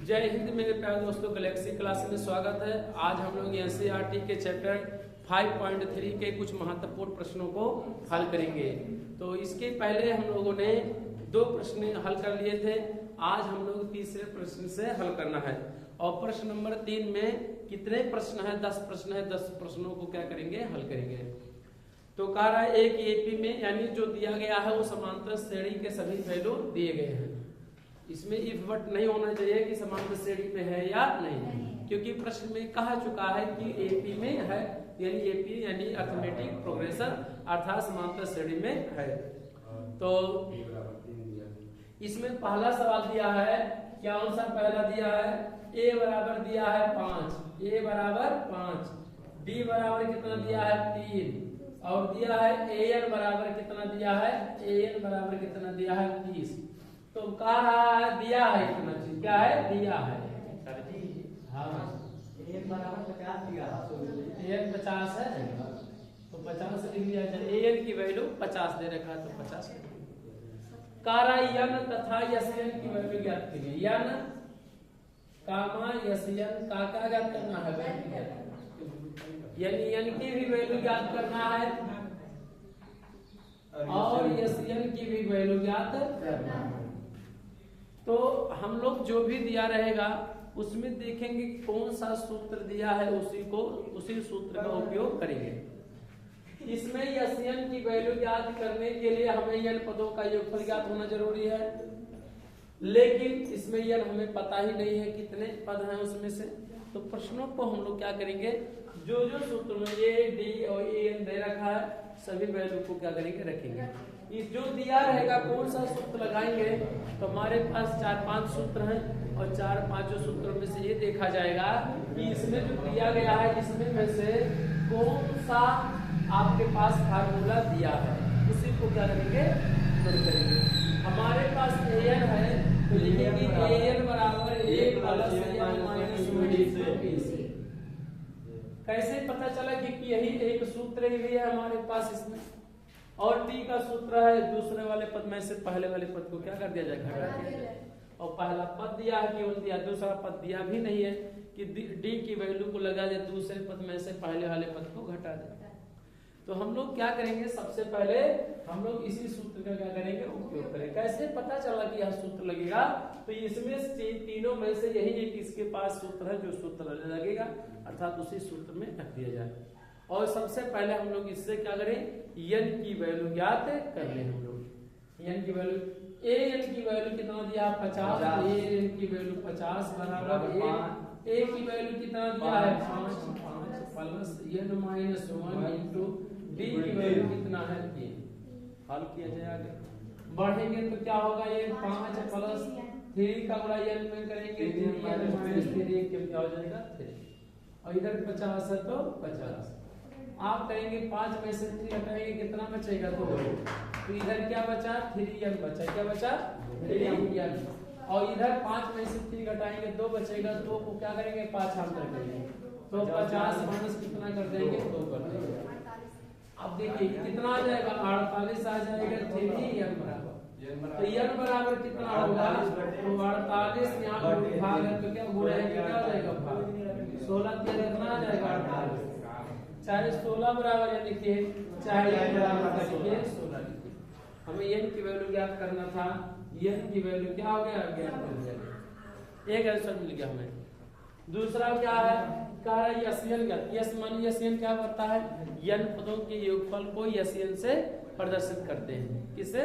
जय हिंद मेरे प्यारे दोस्तों, गैलेक्सी क्लास में स्वागत है। आज हम लोग एनसीईआरटी के चैप्टर 5.3 के कुछ महत्वपूर्ण प्रश्नों को हल करेंगे। तो इसके पहले हम लोगों ने 2 प्रश्न हल कर लिए थे। आज हम लोग तीसरे प्रश्न से हल करना है। और प्रश्न नंबर 3 में कितने प्रश्न है? 10 प्रश्न है। 10 प्रश्नों को क्या करेंगे? हल करेंगे। तो कह रहा है एक एपी में, यानी जो दिया गया है वो समांतर श्रेणी के सभी वैल्यू दिए गए हैं। इसमें इफ बट नहीं होना चाहिए कि समांतर श्रेणी में है या नहीं, क्योंकि प्रश्न में कहा चुका है कि एपी में है, यानी एपी यानी अर्थमेटिक प्रोग्रेशन अर्थात समांतर श्रेणी में है। तो इसमें पहला सवाल दिया है, क्या आंसर पहला दिया है? ए बराबर दिया है 5, ए बराबर 5, डी बराबर कितना दिया है 3, और दिया है एन बराबर कितना दिया है? एन बराबर कितना दिया है 30। तो कह रहा है दिया है इतना चीज, क्या है? दिया है। हाँ, एन बराबर 50 दिया है। एन 50 है तो 50 लिख लिया जाए। एन की वैल्यू 50 दे रखा है तो 50। कह रहा है यन तथा यसन की वैल्यू ज्ञात कीजिए। यन कामा यसन का ज्ञात करना है? वैल्यू ज्ञात, यानी यन की भी वैल्यू ज्ञात करना है और यसन की भी वैल्यू ज्ञात करना है। तो हम लोग जो भी दिया रहेगा उसमें देखेंगे कौन सा सूत्र दिया है, उसी सूत्र का उपयोग करेंगे। इसमें यन की वैल्यू ज्ञात करने के लिए हमें यन पदों का योगफल ज्ञात होना जरूरी है, लेकिन इसमें यन हमें पता ही नहीं है कितने पद हैं उसमें से। तो प्रश्नों को हम लोग क्या करेंगे, जो सूत्र में ए डी और एन दे रखा है सभी वैल्यू को क्या करेंगे? रखेंगे। इस जो दिया रहेगा कौन सा सूत्र लगाएंगे, तो हमारे पास 4-5 सूत्र हैं और 4-5 सूत्रों में से ये देखा जाएगा कि इसमें जो दिया गया है इसमें में से कौन सा आपके पास फार्मूला दिया है, उसी को क्या करेंगे? करेंगे। हमारे पास एन है तो लिखेंगे एन बराबर 1 प्लस एन माइनस 1। कैसे पता चला कि यही एक सूत्र ही है हमारे पास इसमें, और टी का सूत्र है दूसरे वाले पद में से पहले वाले पद को क्या कर दिया जाए? घटा दिया जाए। और पहला पद दिया है केवल दिया, दूसरा पद दिया भी नहीं है कि डी की वैल्यू को लगा दे दूसरे पद में से पहले वाले पद को घटा दे। तो हम लोग क्या करेंगे, सबसे पहले हम लोग इसी सूत्र का क्या करेंगे? उपयोग करेंगे। कैसे पता चला कि यह सूत्र लगेगा? तो इसमें तीनों में से यही एक इसके पास सूत्र है जो सूत्र लगेगा, अर्थात उसी सूत्र में रख दिया जाए। और सबसे पहले हम लोग इससे क्या करें? यन की वैल्यू ज्ञात कर ले। हम लोग यन की वैल्यू, एन की वैल्यू कितना दिया? 50। एन की वैल्यू 50 बराबर ए की वैल्यू कितना दिया है? 5 plus n minus 1 into d की वैल्यू कितना है? 3। हल किया जाए आगे बढ़ेंगे तो क्या होगा? ये 5 प्लस 3 का बड़ा एन में करेंगे 3 माइनस 3 क्या हो जाएगा? 3। और इधर 50 है तो 50 आप करेंगे 5 में से 3 हटाएंगे कितना बचेगा? 2। तो इधर क्या बचा? 3n बचा। क्या बचा? 3n। और इधर 5 में से 3 घटाएंगे 2 बचेगा। 2 को क्या करेंगे? 5 हम कर देंगे तो 50 माइनस कितना कर देंगे? 2 कर देंगे। अब देखिए कितना आ जाएगा? 48 आ जाएगा। 3n बराबर, तो n बराबर कितना होगा? तो 48 यहाँ भाग है तो क्या गुणा है? क्या आ जाएगा? भाग 16 कितना आ जाएगा? 48। चाहे 16 बराबर या लिखिए चाहे n बराबर लिखिए 16 लिखिए। हमें n की वैल्यू ज्ञात करना था, n की वैल्यू क्या हो गया? ज्ञात कर दिया। एक आंसर मिल गया हमें। दूसरा क्या है? कह रहा है यन ज्ञात। यस मान यन क्या करता है? n पदों के योगफल को यन से प्रदर्शित करते हैं। किसे?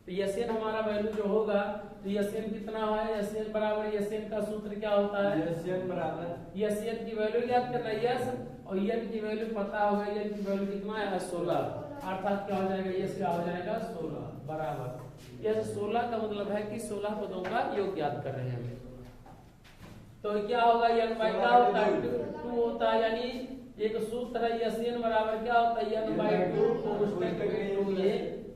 तो यन हमारा वैल्यू जो होगा तो यन कितना है? यन बराबर यन का सूत्र क्या होता है? यन बराबर यन की वैल्यू ज्ञात करना है यस, और यन की वैल्यू पता होगा। यन की वैल्यू कितना है? 16। अर्थात क्या हो जाएगा? यस क्या हो जाएगा? 16 बराबर। यस 16 का मतलब है कि 16 पदों का योग ज्ञात कर रहे हैं हम। तो क्या होगा? यन बाई क्या होता है? 2 होता है, यानी एक सूत्र है यन बराबर क्या होता है? यन बाई 2 ये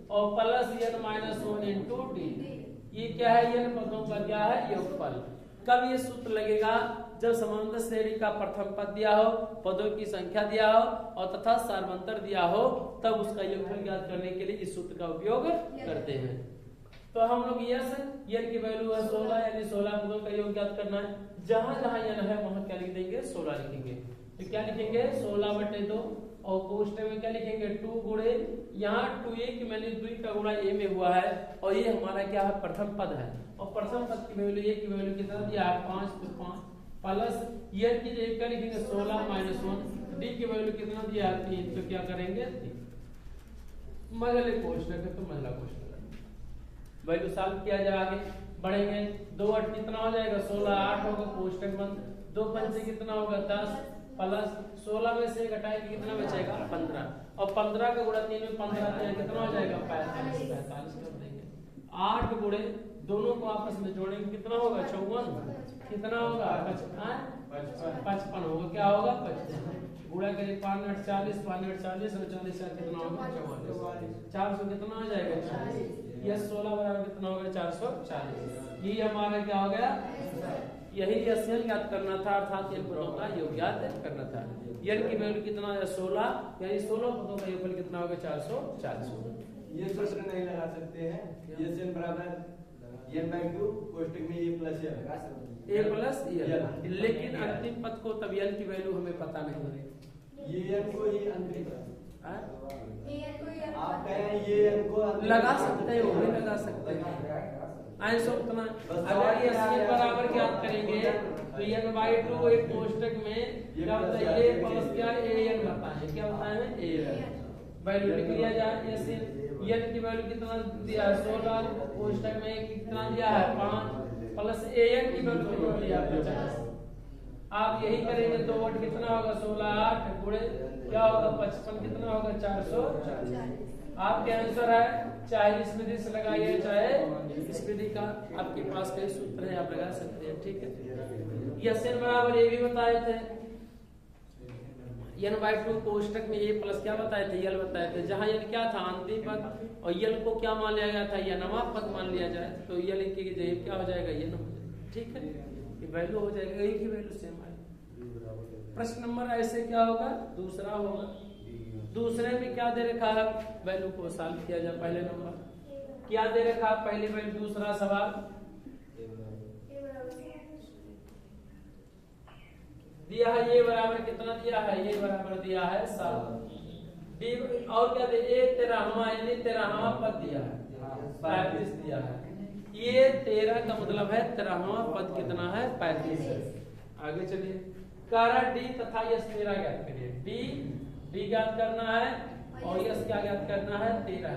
और plus n minus 1 into D. ये क्या है? n पदों का क्या है? योगफल। कब ये सूत्र लगेगा? जब समांतर श्रेणी का प्रथम पद दिया हो, पदों की संख्या दिया हो और तथा सार्वंतर दिया हो, तब उसका योगफल ज्ञात करने के लिए इस सूत्र का उपयोग करते हैं। तो हम लोग यस एन की वैल्यू है 16, यानी 16 पदों का योग ज्ञात करना है। जहां जहां एन है वहां क्या लिख देंगे 16 लिखेंगे। तो क्या लिखेंगे 16/2 और कोष्टक में क्या लिखेंगे 2 गुणे यहाँ 2a की वैल्यू 2 का गुणा a में हुआ है और ये हमारा क्या है प्रथम पद है और प्रथम पद की वैल्यू a की वैल्यू कितना दिया है 5 तो 5 प्लस ये की जगह क्या लिखेंगे 16 - 1 d की वैल्यू कितना दिया है 3 तो क्या करेंगे 3 मगले कोष्टक है तो महिला कोष्टक वैल्यू सॉल्व किया जाए आगे बढ़ेंगे 2 8 कितना हो जाएगा 16 8 होगा कोष्टक बंद 2 पंचे कितना होगा 10 प्लस 16 में से घटाएंगे कितना बचेगा 15 और 15 का गुणा 3 में 15 दिया कितना हो जाएगा 45 कर देंगे 8 गुणे दोनों को आपस में जोड़ेंगे कितना होगा 54 कितना होगा 55 होगा क्या होगा 55 गुणा करें 5 × 40 5 × 40 और 40 कितना होगा 44 400 कितना हो जाएगा 40 यह 16 बराबर कितना होगा 440 ये हमारा क्या हो गया यही एल ज्ञात करना था अर्थात इन पदों का योग ज्ञात करना था। एल की वैल्यू कितना है 16 यानी 16 पदों का योगफल कितना होगा 440 होगा। ये सूत्र नहीं लगा सकते हैं ये n बराबर n/2 कोष्टक में a प्लस l लेकिन अंतिम पद को तब एल की वैल्यू हमें पता नहीं है ये n को ये अंतिम आप कह रहे हैं ये n को लगा सकते हैं वो भी लगा सकते हैं आंसर उतना अगर ये n बराबर ज्ञात करेंगे तो n/2 एक कोष्टक में क्या होता है a प्लस क्या an बताएं क्या बताएं an वैल्यू लिख लिया जाए ऐसे n की वैल्यू कितना दिया 16 कोष्टक में कितना दिया है 5 प्लस an की वैल्यू कितना दिया 50 आप यही करेंगे 2 8 कितना होगा 16 8 गुणे क्या होगा 55 कितना होगा 440 आपके आंसर है चाहे इस विधि से लगाइए चाहे इस विधि का आपके पास कई सूत्र है आप लगा सकते हैं ठीक है। यस n बराबर ये भी बताए थे n/2 कोष्टक में a प्लस क्या बताए थे l बताए थे जहां n क्या था अंतिम पद और l को क्या मान लिया गया था या नवा पद मान लिया जाए तो l की जगह क्या हो जाएगा n हो जाएगा ठीक है ये वैल्यू हो जाएगा एक ही वैल्यू सेम आएगी। प्रश्न नंबर ऐसे क्या होगा दूसरा होगा दूसरे में क्या दे रखा है वैल्यू को सॉल्व किया जाए। पहले नंबर क्या दे रखा है पहले वैल्यू दूसरा सवाल दिया है ये बराबर कितना दिया है ये बराबर दिया है 7 डी और क्या दे 1/13 यानी 13वां पद दिया है 35 दिया है ये 13 का मतलब है 13वां पद कितना है 35 आगे चलिए कारा डी तथा यस 13 ज्ञात करिए डी ज्ञात करना है और यस क्या ज्ञात करना है 13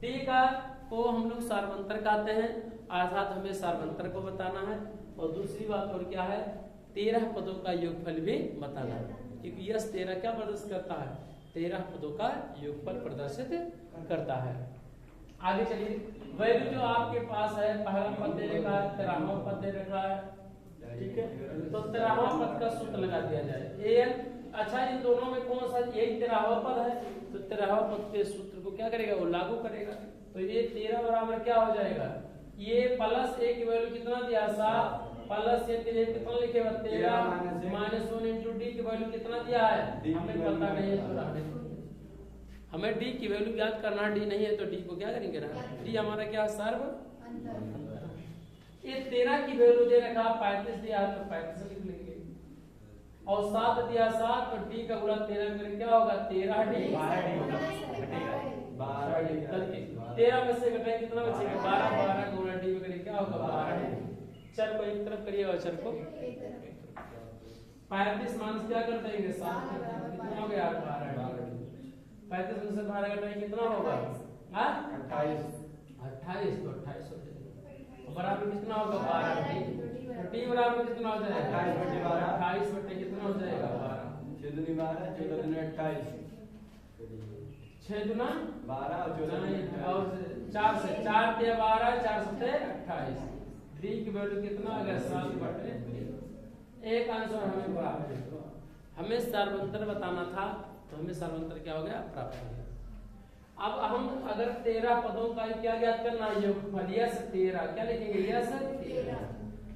डी का को हम लोग सार्वंतर कहते हैं अर्थात हमें सार्वंतर को बताना है और दूसरी बात और क्या है 13 पदों का योगफल भी बताना है क्योंकि यस 13 क्या प्रदर्शित करता है 13 पदों का योगफल प्रदर्शित करता है। आगे चलिए वैल्यू जो आपके पास है पहला पद दे रखा है 13वां पद दे रखा है ठीक है तो 13वां पद का सूत्र लगा दिया जाए an अच्छा इन दोनों में कौन सा यही 13वां पद है तो 13वां पद के सूत्र को क्या करेगा वो लागू करेगा तो ये 13 बराबर क्या हो जाएगा ये प्लस a की वैल्यू कितना दिया 7 प्लस a के लिए कितना लिखेगा 13 - 1 * d की वैल्यू कितना दिया है हमें पता नहीं है तो रहने हमें d की वैल्यू ज्ञात करना d नहीं है तो d को क्या करेंगे ना d हमारा क्या सर्व ये 13 की वैल्यू दे रखा 35 दिया है तो 35 लिख लेंगे और 7 दिया 7 और d का गुणा 13 में क्या होगा 13d 12d 13 में से घटाएं कितना बचेगा 12 12 गुणा d में करें क्या होगा 12d चर को एक तरफ करिए और चर को 35 माइनस क्या कर देंगे 7 कितना हो गया 12d 35 में से 12 घटाएं कितना होगा 28 तो 28 हो जाएगा बराबर कितना होगा 12d तो t बराबर कितना हो जाएगा 28 बटे कितना हो जाएगा 12 6 12 14 28 6 दुना 12 और 14 और 4 से 4 के 12 4 से 28 d की वैल्यू कितना आ गया 7 बटे एक आंसर हमें बराबर हमें सार्वंतर बताना था तो हमें सार्वंतर क्या हो गया प्राप्त हो गया। अब हम अगर 13 पदों का क्या ज्ञात करना है योगफल यस 13 क्या लिखेंगे यस 13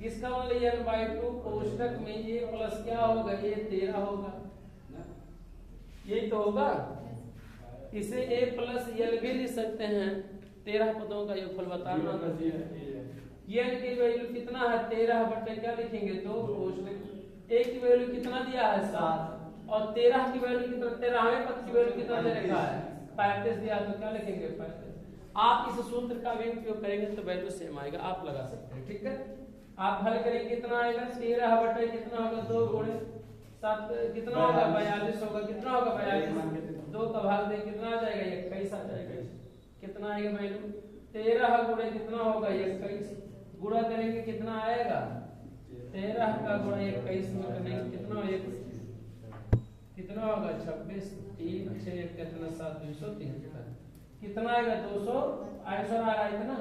इसका मतलब n/2 कोष्टक में ये प्लस क्या होगा ये 13 होगा यही तो होगा इसे a प्लस l भी लिख सकते हैं 13 पदों का योगफल बताना। n की वैल्यू कितना है 13 बटे क्या लिखेंगे 2 कोष्टक a की वैल्यू कितना दिया है 7 और 13 की वैल्यू कितना 13वें पद की वैल्यू कितना दे रखा है 35 दिया तो क्या लिखेंगे 35। आप इस सूत्र का भी उपयोग करेंगे तो वैल्यू सेम आएगा, आप लगा सकते हैं। ठीक है, आप हल करेंगे कितना आएगा 13 बटे कितना होगा 2 गुणे 7 कितना होगा 42 होगा, कितना होगा 42 2 का भाग दें कितना आ जाएगा 21 आ जाएगा। कितना आएगा वैल्यू 13 गुणे कितना होगा 21 गुणा करेंगे कितना आएगा 13 का गुणा 21 में करेंगे कितना कितना होगा 26 3 6 कितना 7 273 कितना आएगा 200 आंसर आ रहा है इतना।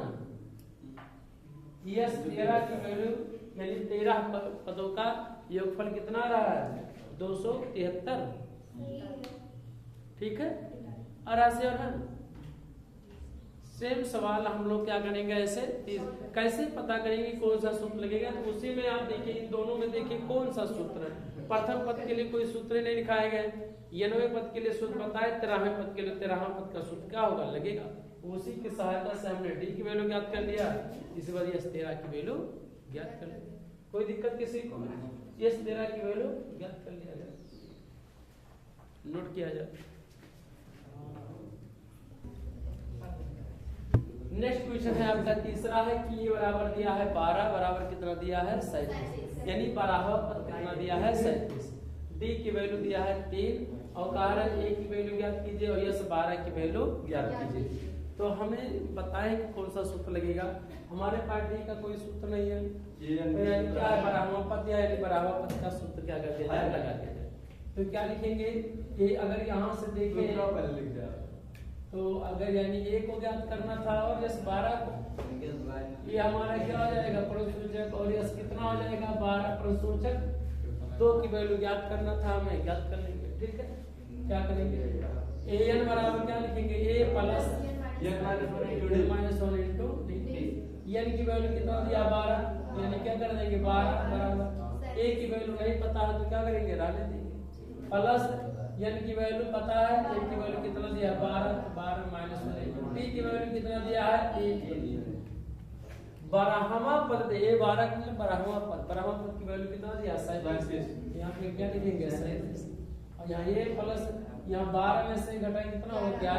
यस 13 की वैल्यू यानी 13 पदों का योगफल कितना आ रहा है 273। ठीक है, और ऐसे और है सेम सवाल हम लोग क्या करेंगे ऐसे कैसे पता करेंगे कौन सा सूत्र लगेगा, तो उसी में आप देखिए इन दोनों में देखिए कौन सा सूत्र है। प्रथम पद के लिए कोई सूत्र नहीं लिखाए गए, 90वें पद के लिए सूत्र बताए, 13वें पद के लिए 13वां पद का सूत्र क्या होगा लगेगा। उसी की सहायता से हमने डी की वैल्यू ज्ञात कर लिया, इस बार यस 13 की वैल्यू ज्ञात कर लिया। कोई दिक्कत किसी को यस 13 की वैल्यू ज्ञात कर लिया जाए, नोट किया जाए। नेक्स्ट क्वेश्चन है आपका तीसरा है कि ये बराबर दिया है 12 बराबर कितना दिया है 37 यानी 12वां पद कितना दिया है 37। डी की वैल्यू दिया है 3 और कहा है ए की वैल्यू ज्ञात कीजिए और यस 12 की वैल्यू ज्ञात कीजिए। तो हमें बताएं कि कौन सा सूत्र लगेगा। हमारे पास डी का कोई सूत्र नहीं है, क्या है 12वां पद या 12वां पद का सूत्र क्या कर दिया जाए लगा दिया जाए। तो क्या लिखेंगे ये अगर यहाँ से देखें तो अगर यानी ए को ज्ञात करना था और यस 12 को ये हमारा क्या हो जाएगा प्रसूचक और यस कितना हो जाएगा 12 प्रसूचक 2 की वैल्यू ज्ञात करना था हमें ज्ञात कर लेंगे। ठीक है, क्या करेंगे ए एन बराबर क्या लिखेंगे ए प्लस माइनस 1 इंटू एन की वैल्यू कितना दिया 12 यानी क्या कर देंगे 12 बराबर ए की वैल्यू नहीं पता है तो क्या करेंगे रहने देंगे प्लस एन की वैल्यू पता है ए की वैल्यू कितना दिया 12 12 माइनस 1 टी की वैल्यू कितना दिया है 1 12वां पद ए 12 के लिए 12वां पद की वैल्यू कितना दिया 37 यहाँ पे क्या लिखेंगे 37 और यहाँ ये प्लस यहाँ 12 में से घटाएं कितना होगा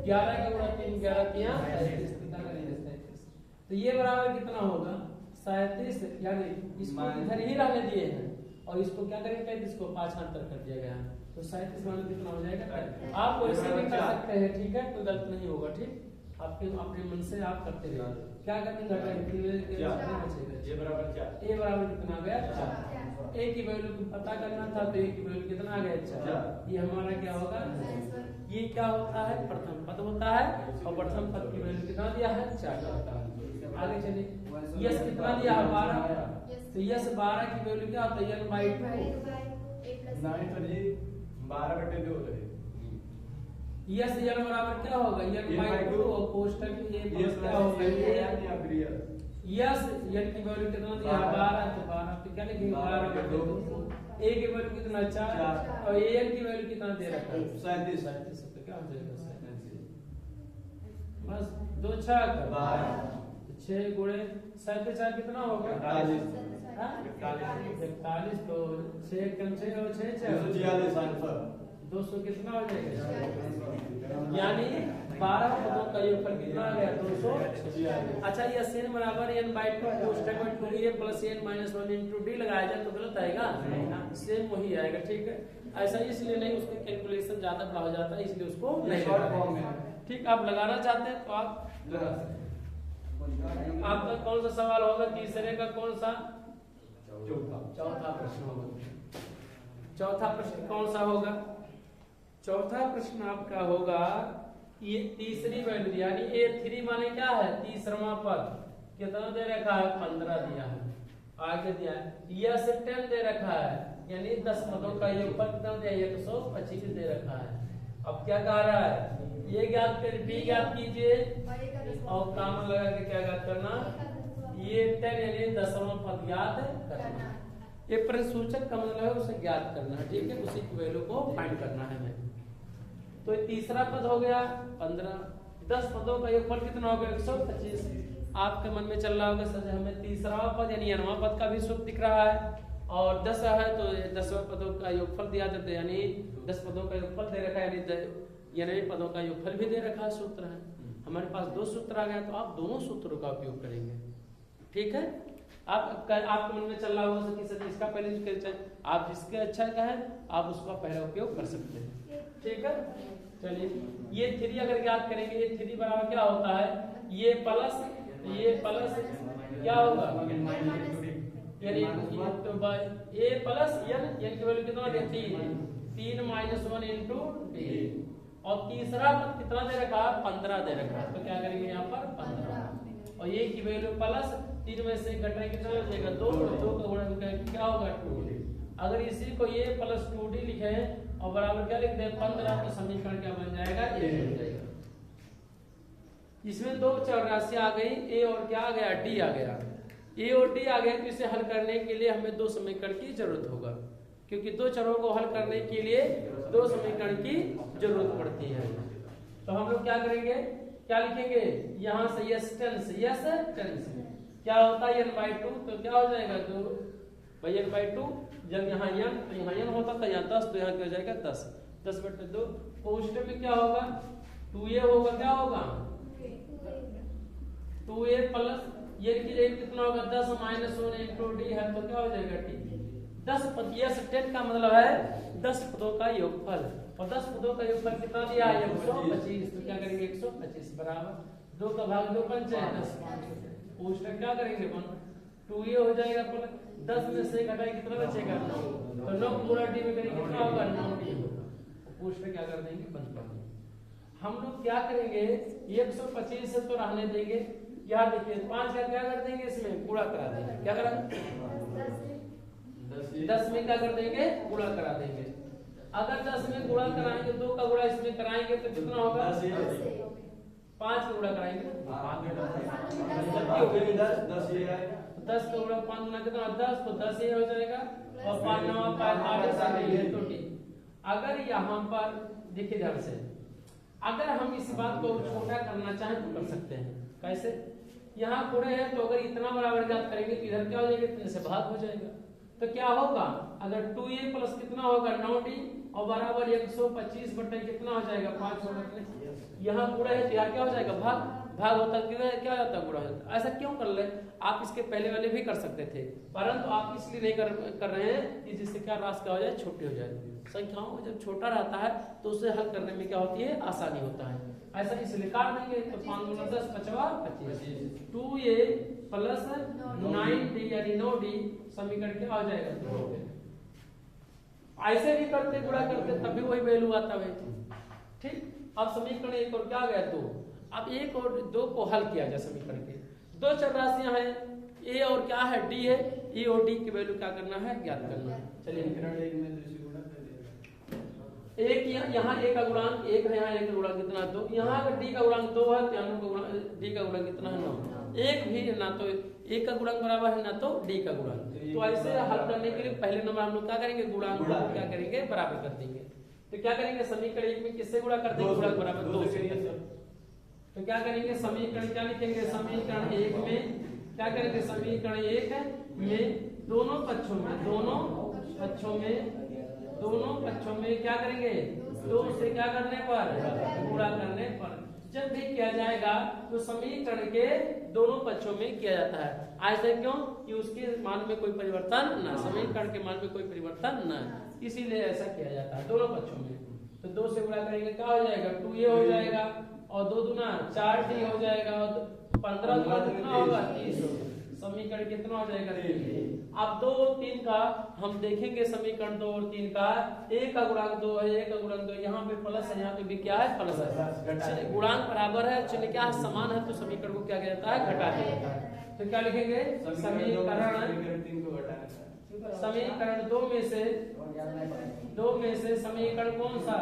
11 का गुणा 3 11 3 37 कितना करेंगे 37 तो ये बराबर कितना होगा 37 यानी इसको इधर ही रहने दिए हैं और इसको क्या करेंगे 35 को 5 अंतर कर दिया गया है तो 37 वाला कितना हो जाएगा। आप ऐसे भी कर सकते हैं, ठीक है, कोई गलत नहीं होगा। ठीक, आपके अपने मन से आप करते रहिए। क्या करेंगे ये बराबर 4 ए बराबर कितना आ गया 4 ए की वैल्यू पता करना था तो ए की वैल्यू कितना आ गया 4 ये हमारा क्या होगा ये क्या होता है प्रथम पद होता है और प्रथम पद की वैल्यू कितना दिया है 4 होता है। आगे चलिए यस कितना दिया है 12 तो यस 12 की वैल्यू क्या होता है n/2 12/2 यस n बराबर क्या होगा n/2 और कोष्टक ए क्या होगा यस n की वैल्यू कितना दिया 12 तो 12 तो क्या लिखेंगे 12/2 ए की वैल्यू कितना 4 और an की वैल्यू कितना दे रखा है 37 तो क्या हो जाएगा 37 बस 2 6 12 6 गुणे 37 कितना होगा 41 तो 6 कम 6 और 6 200 कितना हो जाएगा यानी 12 पदों का योगफल कितना आ गया 200। अच्छा ये n बराबर n/2 कोष्टक में 2a plus n minus 1 into D लगाया जाए तो गलत आएगा सेम वही आएगा। ठीक है, ऐसा इसलिए नहीं उसके कैलकुलेशन ज्यादा बढ़ा हो जाता है इसलिए उसको नहीं। ठीक, आप लगाना चाहते हैं तो आप लगा सकते हैं। आपका कौन सा सवाल होगा तीसरे का कौन सा चौथा प्रश्न होगा। चौथा प्रश्न कौन सा होगा चौथा प्रश्न आपका होगा ये तीसरी वैल्यू यानी A3 माने क्या है तीसरा पद कितना दे रखा है 15 दिया है। आगे दिया है यस 10 दे रखा है यानी 10 पदों का योगफल कितना दिया 125 दे रखा है। अब क्या कह रहा है ये ज्ञात कर बी ज्ञात कीजिए और कॉमन लगा के क्या ज्ञात करना ये 10 यानी 10वां पद ज्ञात करना। ये प्रसूचक का मतलब है उसे ज्ञात करना। ठीक है, उसी की वैल्यू को फाइंड करना है हमें। तो तीसरा पद हो गया 15 10 पदों का योगफल कितना होगा 125। आपके मन में चल रहा होगा सर हमें तीसरा पद यानी nवां पद का भी सूत्र दिख रहा है और 10 है तो 10वें पदों का योगफल दिया जाता है, यानी 10 पदों का योगफल दे रखा है, यानी पदों का योगफल भी दे रखा है, सूत्र है। हमारे पास 2 सूत्र आ गया तो आप दोनों सूत्रों का उपयोग करेंगे। ठीक है, आपके मन में चल रहा होगा कि सर इसका पहले यूज आप जिसके अच्छा का है आप उसका पहला उपयोग कर सकते हैं। ठीक है, चलिए ये 3 अगर याद करेंगे, ये 3 बराबर क्या होता है, ये प्लस क्या होगा यानी तो a प्लस n की वैल्यू कितना है 3 माइनस 1 इंटू डी, और तीसरा पद कितना दे रखा है 15 दे रखा है, तो क्या करेंगे यहाँ पर 15, और ये की वैल्यू प्लस 3 में से घटाएंगे कितना हो जाएगा 2 का गुणा क्या होगा 2d। अगर इसी को ये प्लस 2d लिखे और बराबर क्या लिख दे 15, तो समीकरण क्या बन जाएगा ये बन जाएगा। इसमें 2 चरराशि आ गई, a और क्या आ गया d आ गया, a और d आ गया, तो इसे हल करने के लिए हमें 2 समीकरण की जरूरत होगा, क्योंकि 2 चरों को हल करने के लिए 2 समीकरण की जरूरत पड़ती है। तो हम लोग क्या करेंगे, क्या लिखेंगे यहाँ से यस टेंस क्या होता है n/2, तो क्या हो जाएगा 2/n/2, जब यहाँ n तो यहाँ n होता था, यहाँ 10 तो यहाँ क्या हो जाएगा 10/2, कोष्टक में क्या होगा 2a होगा, क्या होगा 2a प्लस ये की जगह कितना होगा 10 माइनस 1 इंटू डी है, तो क्या हो जाएगा डी। 10 पद यस 10 का मतलब है 10 पदों का योगफल, और 10 पदों का योगफल कितना दिया है 125, तो क्या करेंगे 125 बराबर 2 का भाग 2 5 है 10, कोष्टक क्या करेंगे 2a हो जाएगा, पर 10 में से घटाए कितना बचेगा 9, तो 9 पूरा डी में करेंगे कितना होगा 9d होगा, कोष्टक क्या कर देंगे बंद कर देंगे। हम लोग क्या करेंगे 125 से तो रहने देंगे, यार देखिए 5 का क्या कर देंगे इसमें गुणा करा देंगे, क्या करेंगे 10 में क्या कर देंगे गुणा करा देंगे। अगर 10 में गुणा कराएंगे 2 का गुणा इसमें कराएंगे तो कितना होगा 5 का गुणा कराएंगे 10 का गुणा 5 गुना कितना 10, तो 10 ही हो जाएगा, और 5 9 45 तो ठीक। अगर यहाँ पर देखिए ध्यान से, अगर हम इस बात को छोटा करना चाहें तो कर सकते हैं, कैसे, यहाँ पूरे है तो अगर इतना बराबर ज्ञात करेंगे तो इधर क्या हो जाएगा इतने से भाग हो जाएगा, तो क्या होगा अगर 2a प्लस कितना होगा 9d और बराबर 125 बटे कितना हो जाएगा 5 होगा, यहाँ पूरा है तो यहाँ क्या हो जाएगा भाग होता है क्या होता है गुणा होता है। ऐसा क्यों कर ले, आप इसके पहले वाले भी कर सकते थे, परंतु आप इसलिए नहीं कर रहे हैं कि जिससे क्या राशि क्या हो जाए छोटी हो जाए। संख्याओं को जब छोटा रहता है तो उसे हल करने में क्या होती है आसानी होता है। ऐसा इसलिए काट देंगे तो 5 गुना 10 5 25 2a प्लस 9d यानी 9d समीकरण क्या हो जाएगा 2। ऐसे भी करते गुणा करते तब भी वही वैल्यू आता है। ठीक, अब समीकरण 1 और क्या आ गया 2। अब 1 और 2 को हल किया जाए समीकरण के, 2 चर राशियां हैं a और क्या है d है, e और d की वैल्यू क्या करना है ज्ञात करना है। चलिए एक यहाँ a का गुणांक 1 है, यहाँ a का गुणांक कितना 2, यहाँ अगर d का गुणांक 2 है तो यहाँ d का गुणांक कितना है 9, एक भी ना तो a का गुणांक बराबर है ना तो d का गुणांक। तो ऐसे हल करने के लिए पहले नंबर हम लोग क्या करेंगे गुणांक को क्या करेंगे बराबर कर देंगे। तो क्या करेंगे समीकरण 1 में किससे गुणा कर देंगे गुणांक बराबर 2 से। तो क्या करेंगे समीकरण क्या लिखेंगे समीकरण 1 में क्या करेंगे समीकरण 1 में दोनों पक्षों में क्या करेंगे 2 से क्या करने पर गुणा करने पर। जब भी किया जाएगा तो समीकरण के दोनों पक्षों में किया जाता है। ऐसा क्यों कि उसके मान में कोई परिवर्तन ना, समीकरण के मान में कोई परिवर्तन ना, इसीलिए ऐसा किया जाता है दोनों पक्षों में। तो 2 से गुणा करेंगे क्या हो जाएगा 2a हो जाएगा और 2 दूना 4d हो जाएगा और 15 गुना कितना होगा 30 होगा। समीकरण कितना हो जाएगा 3। अब 2 और 3 का हम देखेंगे समीकरण 2 और 3 का a का गुणांक 2 है, a का गुणांक 2 यहाँ पे प्लस है, यहाँ पे भी क्या है प्लस है, गुणांक बराबर है चलिए क्या है समान है तो समीकरण को क्या किया जाता है घटा दिया जाता है। तो क्या लिखेंगे समीकरण 2 में से समीकरण कौन सा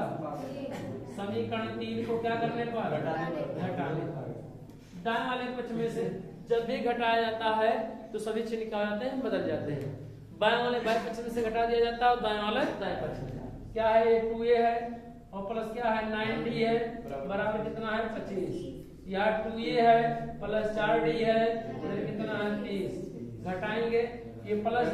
समीकरण 3 को क्या करने पर घटाने पर। दाएं वाले पक्ष में से जब भी घटाया जाता है तो सभी चिन्ह क्या हो जाते हैं बदल जाते हैं। बाएं वाले बाएं पक्ष में से घटा दिया जाता है और दाएं वाले दाएं पक्ष में। क्या है 2a है और प्लस क्या है 9d है बराबर कितना है 25। यहाँ 2a है प्लस 4d है कितना है 30। घटाएंगे ये प्लस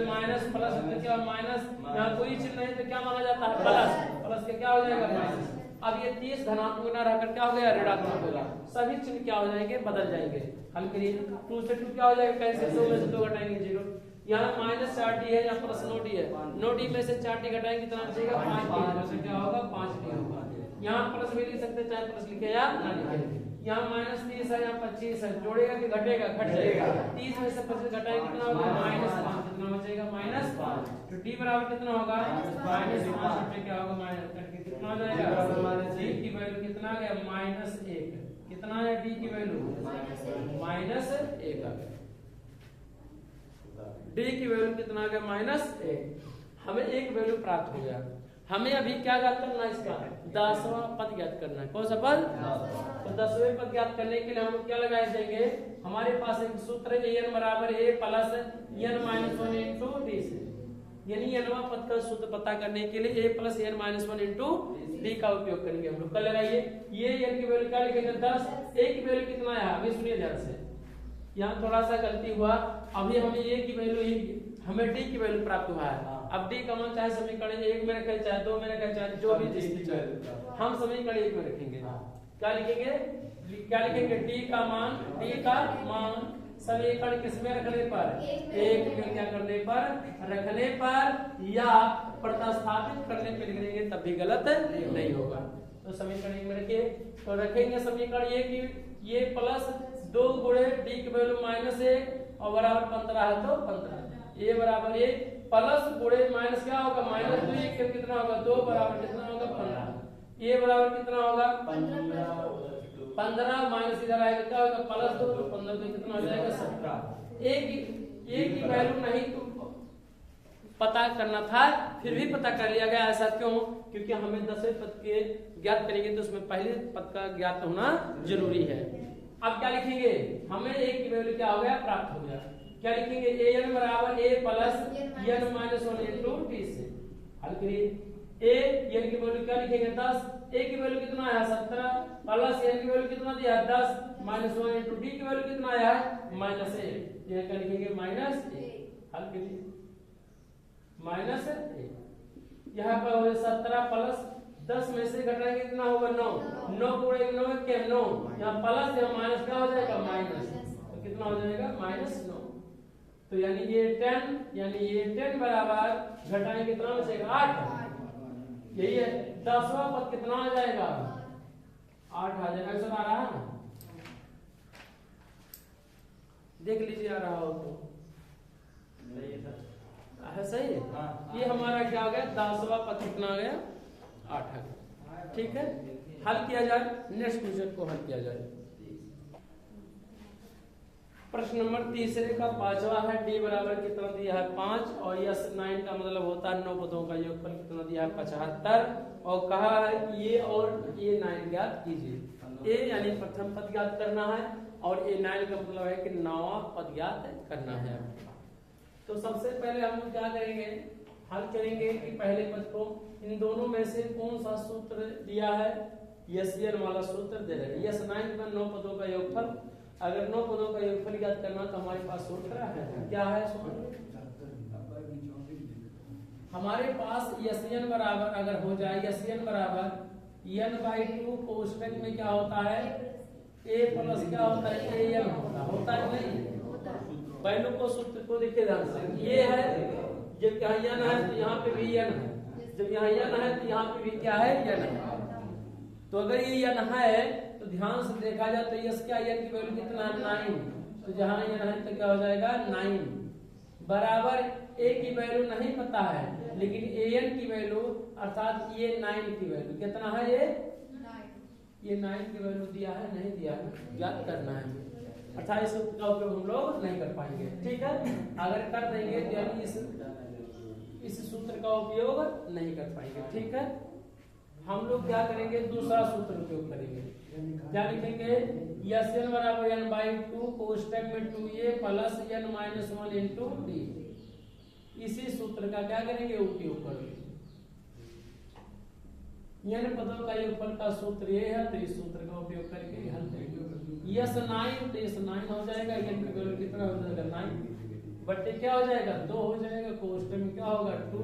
माइनस प्लस क्या माइनस, यहाँ कोई चिन्ह नहीं तो क्या माना जाता है प्लस, प्लस के क्या हो जाएगा माइनस। अब ये 30 धनात्मक न रहकर क्या हो गया ऋणात्मक होगा, सभी चिन्ह क्या हो जाएंगे बदल जाएंगे। हल करिए 2 से 2 क्या हो जाएगा कैंसिल, 2 में से 2 घटाएंगे 0। यहाँ माइनस 4d है यहाँ प्लस 9d है, 9d में से 4d घटाएंगे कितना बचेगा 5d, तो क्या होगा 5d होगा। यहाँ प्लस भी लिख सकते चाहे प्लस लिखे या ना लिखे। यहाँ माइनस 30 है यहाँ 25 है, जोड़ेगा कि घटेगा घट जाएगा। 30 में से 25 घटाएंगे कितना होगा -5, कितना बचेगा -5। तो d बराबर कितना होगा -5, क्या होगा माइनस करके कितना हो जाएगा d की वैल्यू कितना आ गया -1। कितना है d की वैल्यू -1 आ गया। d की वैल्यू कितना आ गया -1। हमें एक वैल्यू प्राप्त हो गया। हमें अभी क्या ज्ञात करना है इसका 10वां पद ज्ञात करना है। कौन सा पद? तो 10वें पद ज्ञात करने के लिए हम क्या लगाए देंगे, हमारे पास एक सूत्र है n बराबर a plus n-1 into d से, यानी nवां पद का सूत्र पता करने के लिए a plus n-1 into d का उपयोग करेंगे हम लोग। कल लगाइए ये n की वैल्यू क्या लिखेंगे 10, a की वैल्यू कितना है अभी सुनिए ध्यान से, यहाँ थोड़ा सा गलती हुआ। अभी हमें a की वैल्यू हमें d की वैल्यू प्राप्त हुआ है। अब d का मान चाहे समीकरण 1 में रखें चाहे 2 में रखें चाहे जो भी जिसकी चाहे, हम समीकरण 1 में रखेंगे। क्या लिखेंगे d का मान समीकरण किसमें रखने पर 1 में क्या करने पर रखने पर या प्रतिस्थापित करने पे लिख देंगे तब भी गलत नहीं होगा। तो समीकरण 1 में रखिए, तो रखेंगे समीकरण 1 की ये प्लस 2 गुणे d की वैल्यू -1 और बराबर 15 है तो 15 a बराबर 1 प्लस गुणे माइनस क्या होगा -2 के कितना होगा 2 बराबर कितना होगा 15। a बराबर कितना होगा 15 माइनस इधर आएगा क्या होगा +2 तो 15 तो कितना हो जाएगा 17। a की वैल्यू नहीं तो पता करना था फिर भी पता कर लिया गया। ऐसा क्यों? क्योंकि हमें 10वें पद के ज्ञात करेंगे तो उसमें पहले पद का ज्ञात होना जरूरी है। अब क्या लिखेंगे, हमें a की वैल्यू क्या हो गया प्राप्त हो गया। क्या लिखेंगे an बराबर a plus n-1 into d से। हल करिए a n की वैल्यू क्या लिखेंगे 10, a की वैल्यू कितना आया 17 प्लस n की वैल्यू कितना दिया 10 -1 इंटू d की वैल्यू कितना आया -1। यह क्या लिखेंगे -1। हल करिए -1 यहाँ पर हो 17 प्लस 10 में से घटाएंगे कितना होगा 9, 9 गुणे 9 के 9 यहाँ प्लस या माइनस क्या हो जाएगा माइनस, तो कितना हो जाएगा -9। तो यानी ये 10 बराबर घटाएंगे कितना बचेगा 8। यही है 10वां पद कितना आ जाएगा 8 आ जाएगा। ऐसा आ रहा है ना, देख लीजिए आ रहा हो तो है सही है। ये हमारा क्या हो गया 10वां पद कितना आ गया 8 आ गया। ठीक है, हल किया जाए, नेक्स्ट क्वेश्चन को हल किया जाए। प्रश्न नंबर 3 का 5वां है d बराबर कितना दिया है 5 और यस 9 का मतलब होता है 9 पदों का योगफल कितना दिया है 75 और कहा है ये और ये 9 ज्ञात कीजिए। a यानी प्रथम पद ज्ञात करना है और a 9 का मतलब है कि 9वां पद ज्ञात करना है। तो सबसे पहले हम लोग क्या करेंगे, हल करेंगे कि पहले पद को इन दोनों में से कौन सा सूत्र दिया है, यस वाला सूत्र दे रहे हैं। यस 9 का 9 पदों का योगफल, अगर 9 पदों का योगफल ज्ञात करना तो हमारे पास सूत्र है, क्या है सूत्र हमारे पास यस बराबर अगर हो जाए यस बराबर n/2 कोष्टक में क्या होता है a प्लस क्या होता है an होता है नहीं। पहलू को सूत्र को देखिए ध्यान से, ये है जब यहाँ n है तो यहाँ पे भी n है, जब यहाँ n है तो यहाँ पे भी क्या है n है। तो अगर ये n है तो ध्यान से देखा जाए तो यस क्या n की वैल्यू कितना है 9, तो जहाँ n है तो क्या हो जाएगा 9 बराबर a की वैल्यू नहीं पता है लेकिन an की वैल्यू अर्थात ये 9 की वैल्यू कितना है ये 9 की वैल्यू दिया है नहीं दिया है ज्ञात करना है, अर्थात इस सूत्र का उपयोग हम लोग नहीं कर पाएंगे। ठीक है, अगर कर देंगे तो यानी इस सूत्र का उपयोग नहीं कर पाएंगे। ठीक है, हम लोग क्या करेंगे दूसरा सूत्र उपयोग करेंगे। क्या लिखेंगे यस n बराबर n/2 कोष्टक में 2a plus n-1 into d। इसी सूत्र का क्या करेंगे उपयोग करेंगे। n पदों का योगफल का सूत्र ये है, तो इस सूत्र का उपयोग करके हल करेंगे। यस 9, तो यस 9 हो जाएगा, n की वैल्यू कितना हो जाएगा 9 बटे क्या हो जाएगा 2 हो जाएगा, कोष्टक में क्या होगा 2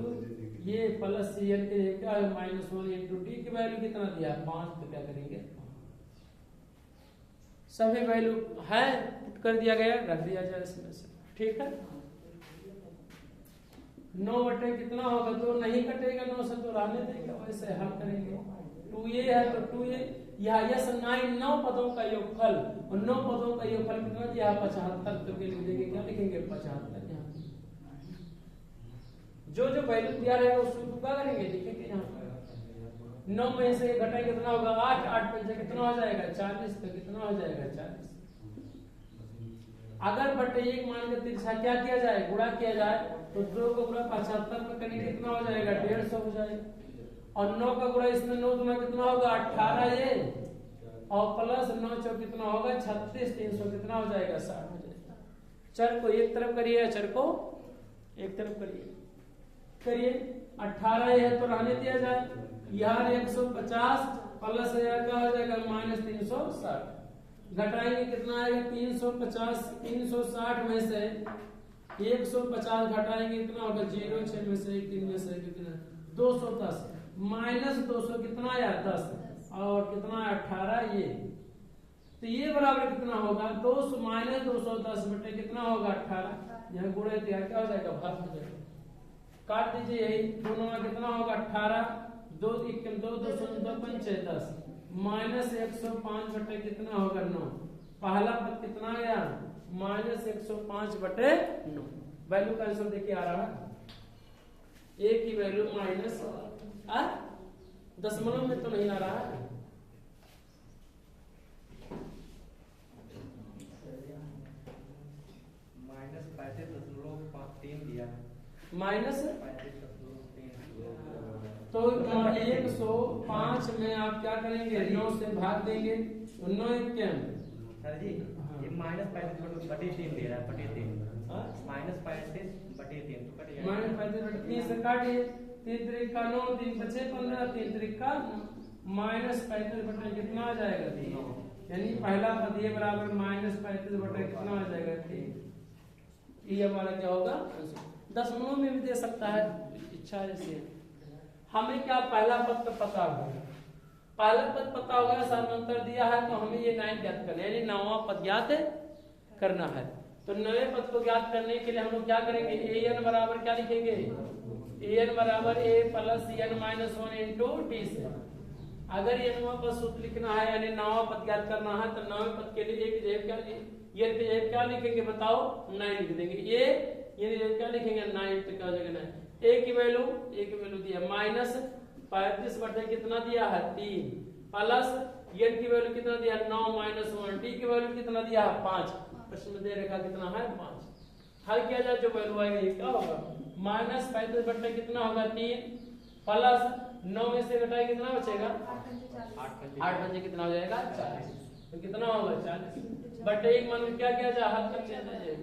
ये प्लस n के क्या है -1 इंटू डी की वैल्यू कितना दिया 5, तो क्या करेंगे सभी वैल्यू है पुट कर दिया गया, रख दिया जाए इसमें से, ठीक है। 9 बटे कितना होगा 2 नहीं कटेगा 9 से, तो रहने देगा, वैसे हल करेंगे। 2a है तो 2a यहाँ यस 9 पदों का योगफल, और 9 पदों का योगफल कितना दिया 75, तो लिख देंगे क्या लिखेंगे 75। यहाँ जो जो वैल्यू दिया रहेगा उसको क्या करेंगे लिखेंगे यहाँ 9 में से घटाएंगे कितना होगा 8, 8 पंजे कितना हो जाएगा 40, तो कितना हो जाएगा 40। अगर बटे 1 मान के तिरछा क्या किया जाए गुणा किया जाए, तो 2 को गुणा 75 में करेंगे कितना हो जाएगा 150 हो जाएगा, और 9 का गुणा इसमें 9 गुना कितना होगा 18 ये, और प्लस 9 चौ कितना होगा 36, 300 कितना हो जाएगा 60 हो जाएगा। चर को एक तरफ करिए, चर को एक तरफ करिए 18 ये है तो रहने दिया जाए, यार 150 प्लस क्या हो जाएगा -360, घटाएंगे कितना आएगा 350, 360 में से 150 घटाएंगे कितना होगा 0, 6 में से 1, 3 में से कितना 210, -200 कितना आया 10, और कितना 18 ये, तो ये बराबर कितना होगा 200 -210 बटे कितना होगा 18, यहाँ गुणा दिया क्या हो जाएगा भाग हो जाएगा, काट दीजिए यही, दोनों में कितना होगा 18, 2 2 2 5 10 -105 बटे कितना होगा 9, पहला पद कितना गया -105 बटे 9, वैल्यू का आंसर देखिए आ रहा है, a की वैल्यू माइनस दशमलव में तो नहीं आ रहा है, -35.3 दिया है, माइनस तो 105 में आप क्या करेंगे 9 से भाग देंगे, 9 क्या सर जी ये -35/3 दे रहा है, -3 -35/3 तो कट जाएगा, -35/3 से काटिए, 3 3 का 9, 3 बचे 15, 3 3 का -35 बटे कितना आ जाएगा 3, यानी पहला पद ये बराबर -35 बटे कितना आ जाएगा 3, ये हमारा क्या होगा दशमलव में भी दे सकता है, इच्छा जैसे। हमें क्या पहला पद तो पता होगा, पहला पद पता होगा, समांतर दिया है तो हमें ये 9 ज्ञात करना है, यानी 9वां पद ज्ञात करना है। तो 9वें पद को ज्ञात करने के लिए हम लोग क्या करेंगे an बराबर क्या लिखेंगे an बराबर a plus n -1 into d से। अगर ये 9वां पद सूत्र लिखना है यानी 9वां पद ज्ञात करना है, तो 9वें पद के लिए एक जगह क्या लिखेंगे बताओ 9 लिख देंगे, ये क्या लिखेंगे 9, तो क्या हो जाएगा 9, a की वैल्यू दिया -35 बटे कितना दिया है 3, प्लस n की वैल्यू कितना दिया 9 -1, d की वैल्यू कितना दिया है 5, प्रश्न में दे रखा कितना है 5, हल किया जाए जो वैल्यू आएगा ये क्या होगा -35 बटे कितना होगा 3, प्लस 9 में से घटाए कितना बचेगा 8 बचे कितना हो जाएगा 40, तो कितना होगा 40 बटे 1 मान क्या किया जाए हल कर लिया जाए,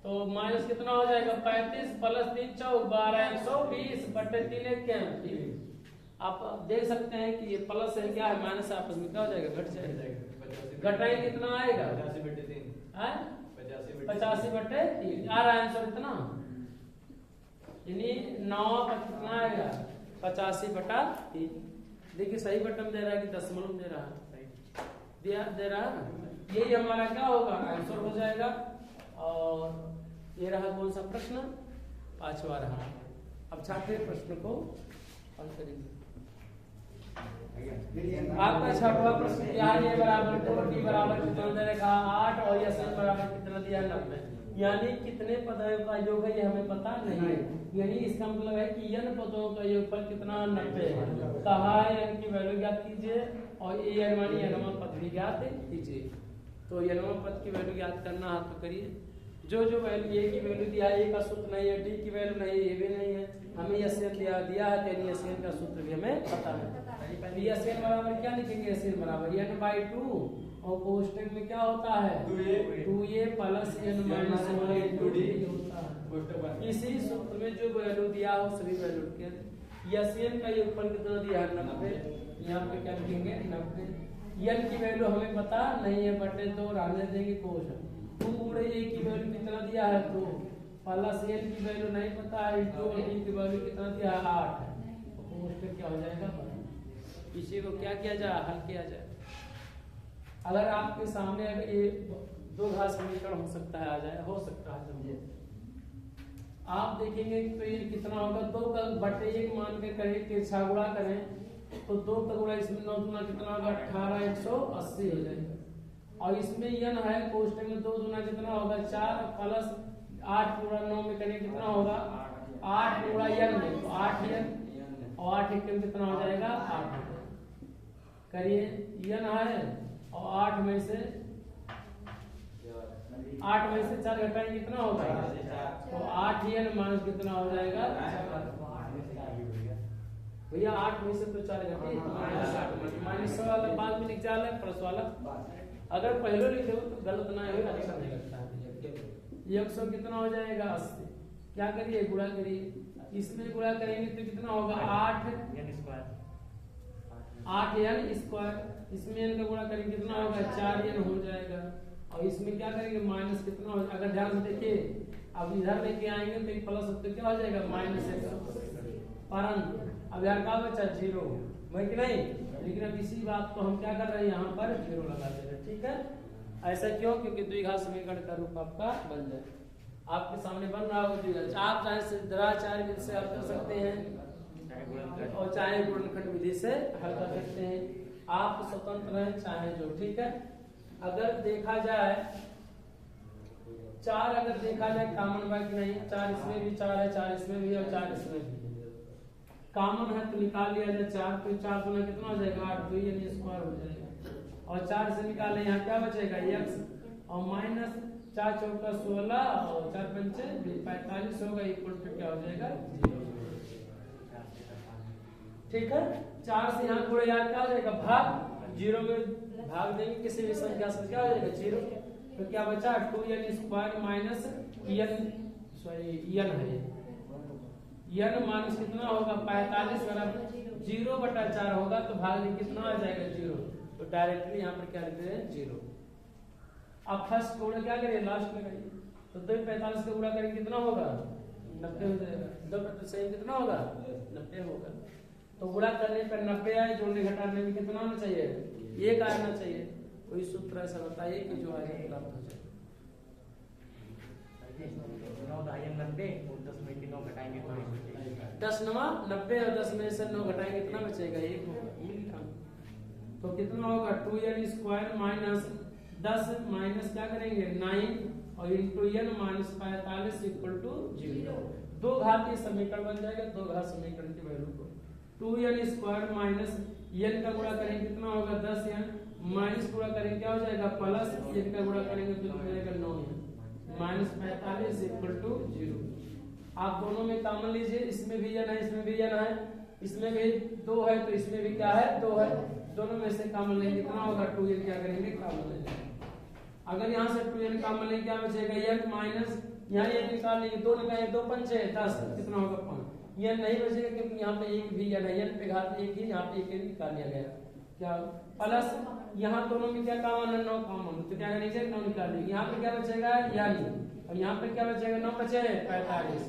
तो माइनस कितना हो जाएगा 35 प्लस 3 4 12 120 बटे 3 1 क्या है 3। आप देख सकते हैं कि ये प्लस है क्या है माइनस आपस में क्या हो जाएगा घट जाएगा, घटाएंगे कितना आएगा 85 बटे 3 85 बटे 3 आ रहा है आंसर इतना, यानी 9 पर कितना आएगा 85 बटा 3। देखिए सही बटन दे रहा है कि दशमलव दे रहा है, दे रहा है, यही हमारा क्या होगा आंसर हो जाएगा। और ये रहा कौन सा प्रश्न 5वां रहा। अब छठवें प्रश्न को हल करेंगे। आपका 6वां प्रश्न क्या है, ये बराबर 2t बराबर कितना दे रखा 8 और यह n बराबर कितना दिया 90, यानी कितने पदों का योग है ये हमें पता नहीं है, यानी इसका मतलब है कि n पदों का योगफल कितना 90 है। कहा n की वैल्यू ज्ञात कीजिए और an मानी nवां पद भी ज्ञात कीजिए। तो nवां पद की वैल्यू ज्ञात करना है तो करिए, जो वैल्यू a की वैल्यू दिया है a का सूत्र नहीं है, d की वैल्यू नहीं है, a भी नहीं है, हमें SN दिया है तो SN का सूत्र भी हमें पता है। SN बराबर क्या लिखेंगे SN बराबर n/2 और कोष्टक में क्या होता है 2a plus n minus 1 into d होता है। इसी सूत्र में जो वैल्यू दिया हो सभी वैल्यू के यस एन का योगफल कितना दिया है 90, यहाँ पे क्या लिखेंगे 90। एन की वैल्यू हमें पता नहीं है, बटे 2 रहने देंगे क्वेश्चन। 2 गुणे ए की वैल्यू कितना दिया है 2, प्लस एन की वैल्यू नहीं पता है, इंटू एन की वैल्यू कितना दिया है 8 है, तो उसमें क्या हो जाएगा, इसी को क्या किया जाए, हल किया जाए। अगर आपके सामने अगर ये दो घात समीकरण हो सकता है, आ जाए, हो सकता है, समझे आप देखेंगे तो ये कितना होगा, 2 का बटे 1 मान के करें कि 6 गुणा करें तो 2 का गुणा इसमें 9 गुना कितना होगा 18, 180 हो जाएगा। और इसमें यन है कोष्टक में 2 गुना कितना होगा 4 प्लस 8 गुणा 9 में करें कितना होगा 8 गुणा यन में, तो 8 यन और 8 एक कितना हो जाएगा 8 करिए, यन है और 8 में से 4 घटाएंगे कितना होगा, तो 8 यन माइनस कितना हो जाएगा भैया 8 में से तो 4 घटे माइनस वाला बाद में लिख जाला प्लस वाला, अगर पहले लिखे हो तो गलत ना हो, अच्छा नहीं लगता है। 100 कितना हो जाएगा 80, क्या करिए गुणा करिए, इसमें गुणा करेंगे तो कितना होगा 8 n स्क्वायर, इसमें n का गुणा करेंगे कितना होगा 4n हो जाएगा। और इसमें क्या करेंगे माइनस कितना हो, अगर ध्यान से देखिए अब इधर लेके आएंगे तो प्लस तो क्या हो जाएगा -100, परंतु अब यहाँ का बचा 0 है कि नहीं, लेकिन अब इसी बात को हम क्या कर रहे हैं यहाँ पर 0 लगा दे रहे हैं, ठीक है। ऐसा क्यों, क्योंकि द्विघात समीकरण का रूप आपका बन जाए, आपके सामने बन रहा होगा द्विघात, आप चाहे सिद्धाचार्य विधि से हल कर सकते हैं और चाहे गुणनखंड विधि से हल कर सकते हैं, आप स्वतंत्र हैं चाहे जो, ठीक है। अगर देखा जाए 4 अगर देखा जाए कॉमन बाकी नहीं, 4 इसमें भी 4 है, 4 इसमें भी और 4 इसमें भी कॉमन है, तो निकाल लिया जाए 4, तो 4 गुना कितना हो जाएगा 8, तो ये स्क्वायर हो जाएगा, और 4 से निकाले यहाँ क्या बचेगा x और माइनस 4 चौका 16 और 4 पंचे 45 होगा, इक्वल टू क्या हो जाएगा 0, ठीक है। 4 से यहाँ थोड़ा याद क्या हो जाएगा भाग, 0 में भाग देंगे किसी भी संख्या से क्या हो जाएगा 0, तो क्या बचा 2n स्क्वायर माइनस n है n माइनस कितना होगा 45 बराबर 0/4 होगा, तो भाग में कितना आ जाएगा 0, तो डायरेक्टली यहाँ पर क्या लिख रहे हैं 0। अब फर्स्ट गुणा क्या करिए लास्ट लगाइए, तो 2 45 का गुणा करेंगे कितना होगा 90 हो जाएगा, 2 सही कितना होगा 90 होगा, तो गुणा करने पर 90 आए, जोड़ने घटाने में कितना होना चाहिए 1 आना चाहिए, वही सूत्र ऐसा बताइए कि जो आगे प्राप्त हो जाए। 10 9 90 और 10 में से 9 घटाएंगे कितना बचेगा 1 होगा, तो कितना होगा 2n स्क्वायर माइनस 10 माइनस क्या करेंगे 9 और into n minus 45 equal to 0, 2 घातीय समीकरण बन जाएगा। 2 घात समीकरण की वैल्यू को 2n स्क्वायर माइनस n का गुणा करेंगे कितना होगा 10n माइनस गुणा करेंगे क्या हो जाएगा प्लस n का गुणा करेंगे तो हो जाएगा 9n माइनस 45 इक्वल टू 0। आप दोनों में कॉमन लीजिए, इसमें भी n है, इसमें भी n है, इसमें भी 2 है तो इसमें भी क्या है 2 है, दोनों में से कॉमन लेंगे कितना होगा 2n, क्या करेंगे कॉमन लेंगे। अगर यहाँ से 2n कॉमन लेंगे क्या बचेगा n माइनस यहाँ n निकाल लेंगे, 2 निकाले 2 पंचे 10 कितना होगा 5, n नहीं बचेगा क्योंकि यहाँ पे एक भी n है, n पे घात 1 ही, यहाँ पे 1 निकाल लिया गया, क्या प्लस यहाँ दोनों में क्या कॉमन है 9 कॉमन, तो क्या करेंगे 9 निकाल लेंगे, यहाँ पे क्या बचेगा यानी, और यहाँ पे क्या बचेगा 9 बचे 45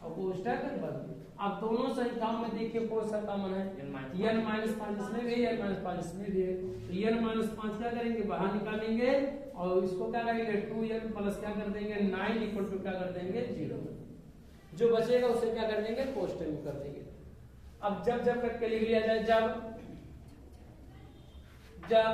और कोष्टक बंद। अब दोनों संख्याओं में देखिए कौन सा कॉमन है n माइनस 5 इसमें भी है, n माइनस 5 इसमें भी है, तो n माइनस 5 क्या करेंगे बाहर निकालेंगे और इसको क्या करेंगे 2n प्लस क्या कर देंगे 9 इक्वल टू क्या कर देंगे 0, जो बचेगा उसे क्या कर देंगे कोष्टक में कर देंगे। अब जब करके लिख लिया जाए, जब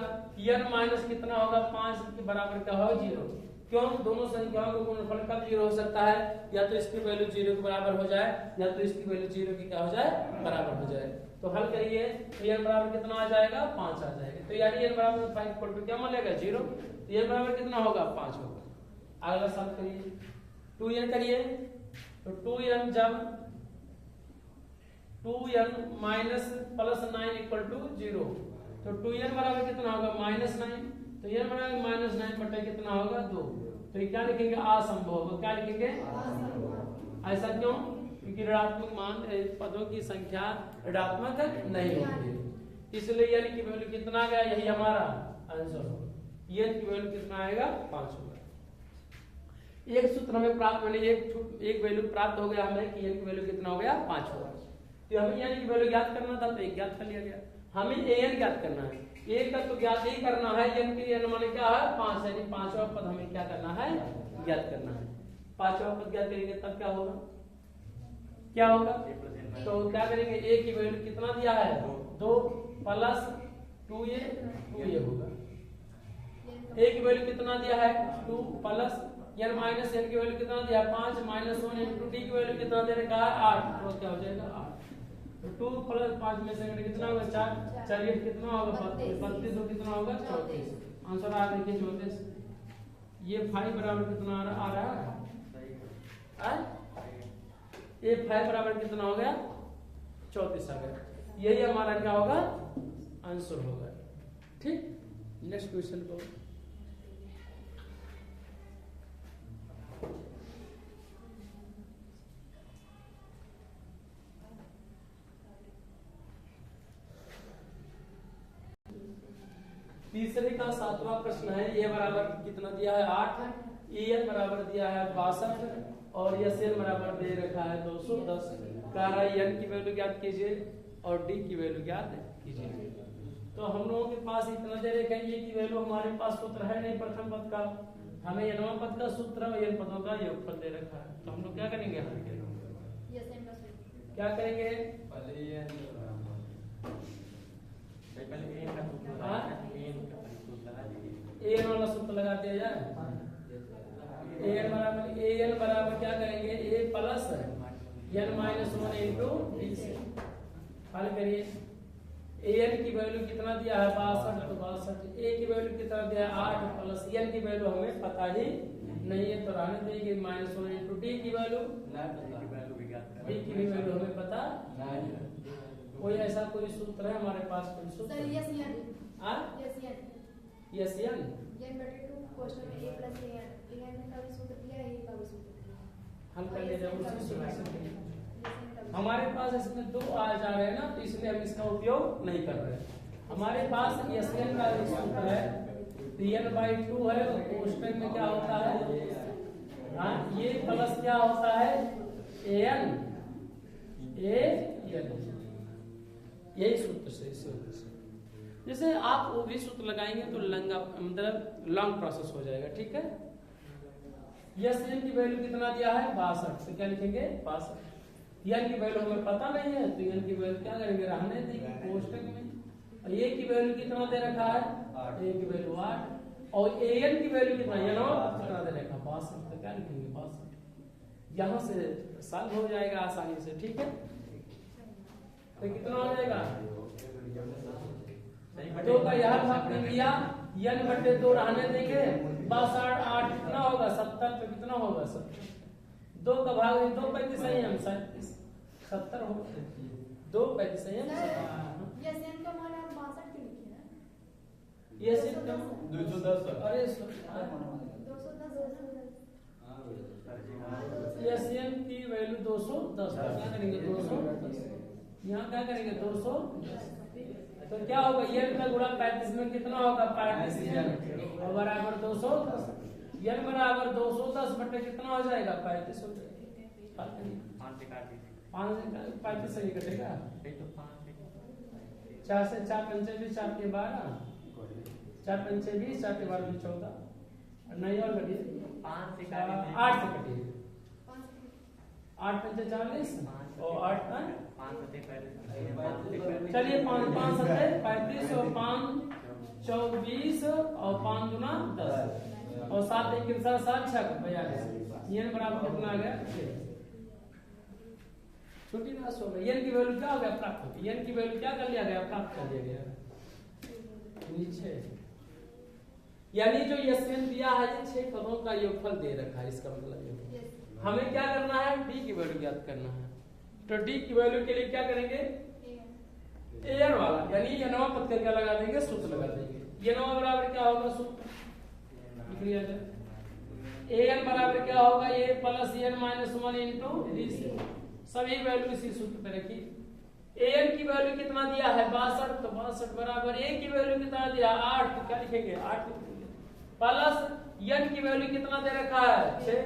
n माइनस कितना होगा 5 के बराबर का हो 0, क्यों दोनों संख्याओं का गुणनफल कब 0 हो सकता है, या तो इसकी वैल्यू 0 के बराबर हो जाए या तो इसकी वैल्यू 0 की क्या हो जाए बराबर हो जाए। तो हल करिए तो n बराबर कितना आ जाएगा 5 आ जाएगा, तो यानी n बराबर 5 इक्वल टू क्या मिलेगा 0, तो n बराबर कितना होगा 5 होगा। अगला सॉल्व करिए 2n करिए, तो 2n जब 2n minus plus 9 equal to 0, तो 2n बराबर कितना होगा -9, तो n बराबर -9 बटे कितना होगा 2, तो क्या लिखेंगे असंभव होगा, क्या लिखेंगे ऐसा क्यों, क्योंकि क्योंकि ऋणात्मक मान पदों की संख्या ऋणात्मक नहीं होती, इसलिए यानी कि वैल्यू कितना गया, यही हमारा आंसर होगा। एन की वैल्यू कितना आएगा, 5 होगा। एक सूत्र हमें प्राप्त, मैंने एक वैल्यू प्राप्त हो गया हमें कि एन की वैल्यू कितना हो गया, 5 होगा। तो हमें एन की वैल्यू ज्ञात करना था, तो एक ज्ञात कर लिया गया। हमें एन ज्ञात करना है, एक का तो ज्ञात ही करना है, एन की एन माने क्या है, 5 है, पांचवा पद हमें क्या करना है, ज्ञात करना है। पांचवा पद ज्ञात करेंगे तब क्या होगा, क्या होगा, तो क्या करेंगे, ए की वैल्यू कितना दिया है, 2 प्लस 2a होगा। ए की वैल्यू कितना दिया है, 2 प्लस n माइनस n की वैल्यू कितना दिया, 5 माइनस 1 इंटू डी की वैल्यू कितना दे रखा है, 8, तो क्या हो जाएगा 8। तो 2 प्लस 5 में से कितना होगा, 4, 4 ये कितना होगा, 32, तो कितना होगा 34। आंसर आ देखिए 34। ये 5 बराबर कितना आ रहा है, ये 5 बराबर कितना हो गया, 34 आ गया। यही हमारा क्या होगा, आंसर होगा। ठीक, नेक्स्ट क्वेश्चन को तीसरे का 7वां प्रश्न है। ए बराबर कितना दिया है, 8, एन बराबर दिया है 62 और एस एन बराबर दे रखा है 210। कह रहा है एन की वैल्यू ज्ञात कीजिए और डी की वैल्यू ज्ञात कीजिए। तो हम लोगों के पास इतना दे रखा है, ये की वैल्यू हमारे पास सूत्र है नहीं प्रथम पद का, हमें एनवां पद का सूत्र और एन पदों का योगफल दे रखा है। तो हम लोग क्या करेंगे, क्या करेंगे, एन वाला सूत्र लगा दिया जाए। एन बराबर क्या करेंगे, a plus n minus 1 into d से हल करिए। एन की वैल्यू कितना दिया है, 62, तो 62। ए की वैल्यू कितना दिया है, 8 प्लस एन की वैल्यू हमें पता ही नहीं है, तो रहने देंगे माइनस 1 इंटू डी की वैल्यू, डी की वैल्यू हमें पता नहीं। कोई ऐसा कोई सूत्र है हमारे पास, कोई सूत्र, यस एन हम कर ले जाए उसी सूत्र से। हमारे पास इसमें 2 आ जा रहे हैं ना, तो इसलिए हम इसका उपयोग नहीं कर रहे हैं। हमारे पास एस एन का एक सूत्र है, n/2 है, तो कोष्टक में क्या होता है, हाँ, ये प्लस क्या होता है, an, यही सूत्र से, इस सूत्र से। जैसे आप वो भी सूत्र लगाएंगे तो लंगा मतलब लॉन्ग प्रोसेस हो जाएगा। ठीक है, यस एन की वैल्यू कितना दिया है, 62, तो क्या लिखेंगे 62। एन की वैल्यू हमें पता नहीं है, तो एन की वैल्यू क्या करेंगे, रहने देंगे कोष्टक में। और ए की वैल्यू कितना दे रखा है, ए की वैल्यू 8 और एन की वैल्यू कितना दे रखा है, 62, तो क्या लिखेंगे 62। यहाँ से सॉल्व हो जाएगा आसानी से। ठीक है, तो कितना हो जाएगा, 2 का यह भाग लिया, n/2 रहने देंगे, 62 8 कितना होगा 70, तो कितना होगा 70। 2 का भाग 2 35 सही है, 70 होगा, 2 35 सही है। यस एन का मान आप 62 के लिखिए ना, यस एन का 210, अरे 210 यस एन की वैल्यू 210, क्या करेंगे 210, यहाँ क्या करेंगे 210, तो क्या होगा, n का गुणा 35 में कितना होगा, 35 और बराबर 210। n बराबर 210 बटे कितना हो जाएगा, 35 हो जाएगा। 5 से कटेगा, 4 से 4 पंचे भी 4 के 12, 4 पंचे 20, 4 के 12 भी 14, नहीं और कटिए 8 से कटिए, 8 पंचे 40 और 8 चलिए 5 सत्ते 35 और 5 24 और 5 दूना 10 और 7 1 के साथ 7 6 42, n बराबर कितना आ गया, छोटी राशि हो गई। n की वैल्यू क्या हो गया, प्राप्त हो गई। n की वैल्यू क्या कर लिया गया, प्राप्त कर लिया गया नीचे, यानी जो एन दिया है 6 पदों का योगफल दे रखा है। इसका मतलब हमें क्या करना है, d की वैल्यू ज्ञात करना है। तो d की वैल्यू के लिए क्या करेंगे, an वाला यानी nवां पद का क्या लगा देंगे, सूत्र लगा देंगे। nवां बराबर क्या होगा, सूत्र लिख लिया जाए। an बराबर क्या होगा, a plus n minus 1 into d से सभी वैल्यू इसी सूत्र पे रखिए। an की वैल्यू कितना दिया है 62, तो 62 बराबर a की वैल्यू कितना दिया 8, तो क्या लिखेंगे 8 लिखेंगे, प्लस n की वैल्यू कितना दे रखा है 6,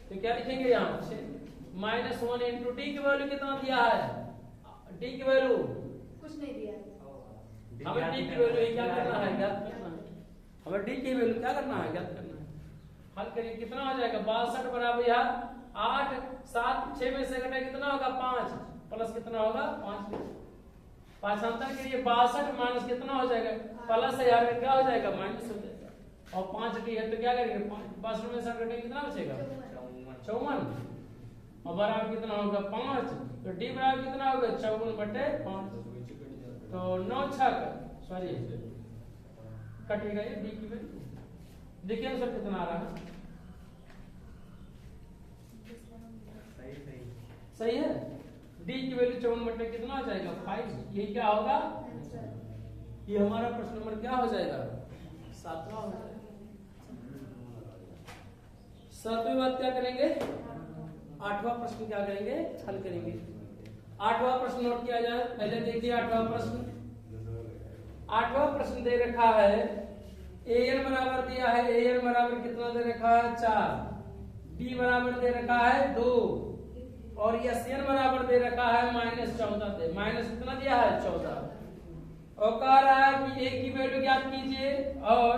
तो क्या लिखेंगे यहाँ 6, माइनस 1 इंटू डी की वैल्यू कितना दिया है, डी की वैल्यू कुछ नहीं दिया है। हमें डी की वैल्यू क्या करना है, ज्ञात करना है। हमें डी की वैल्यू क्या करना है, ज्ञात करना है। हल करिए कितना हो जाएगा 62 बराबर यहाँ 8 7 6 में से घटा कितना होगा 5, प्लस कितना होगा 5, पांचांतर के लिए 62 माइनस कितना हो जाएगा, प्लस है यहाँ में क्या हो जाएगा माइनस हो जाएगा, और 5 डी है तो क्या करेंगे 62 में से घटा कितना बचेगा 54, और बराबर कितना होगा 5, तो डी बराबर कितना होगा 54/5, तो 9 6 सॉरी कटेगा ये डी की वैल्यू। देखिए आंसर कितना आ रहा है, सही है। डी की वैल्यू 54 कितना हो जाएगा 5, ये क्या होगा, ये हमारा प्रश्न नंबर क्या हो जाएगा 7वां हो जाएगा। 7वीं बात क्या करेंगे, 8वां प्रश्न क्या करेंगे, हल करेंगे। 8वां प्रश्न नोट किया जाए, पहले देखिए 8वां प्रश्न। 8वां प्रश्न दे रखा है an बराबर दिया है, an बराबर कितना दे रखा है 4, b बराबर दे रखा है 2, और sn बराबर दे रखा है -14 दे, माइनस कितना दिया है 14, और कह रहा है कि a की वैल्यू ज्ञात कीजिए और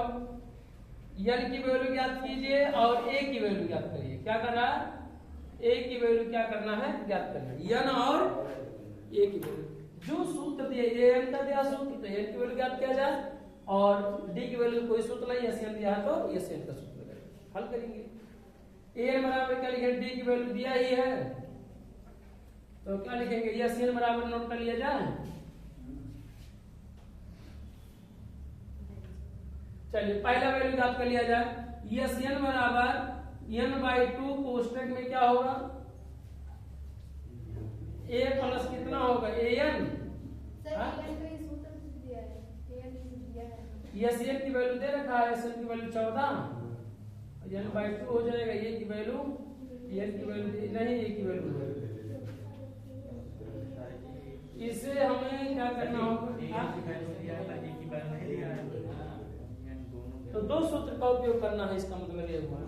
n की वैल्यू ज्ञात कीजिए और a की वैल्यू ज्ञात करिए। क्या कर रहा है, a की वैल्यू क्या करना है, ज्ञात करना है, n और a की वैल्यू, जो सूत्र दिए an का दिया सूत्र तो n की वैल्यू ज्ञात किया जाए, और d की वैल्यू कोई सूत्र नहीं sn दिया है तो sn का सूत्र करेंगे, हल करेंगे। an बराबर क्या लिखेंगे, d की वैल्यू दिया ही है तो क्या लिखेंगे, sn बराबर नोट कर लिया जाए। चलिए पहला वैल्यू ज्ञात कर लिया जाए, sn बराबर n/2 कोष्टक में क्या होगा, a प्लस कितना होगा an, sn की वैल्यू दे रखा है, sn की वैल्यू 14, n/2 हो जाएगा, a की वैल्यू n की वैल्यू नहीं, a की वैल्यू, इसे हमें क्या करना होगा, तो दो सूत्र का उपयोग करना है, इसका मतलब ये हुआ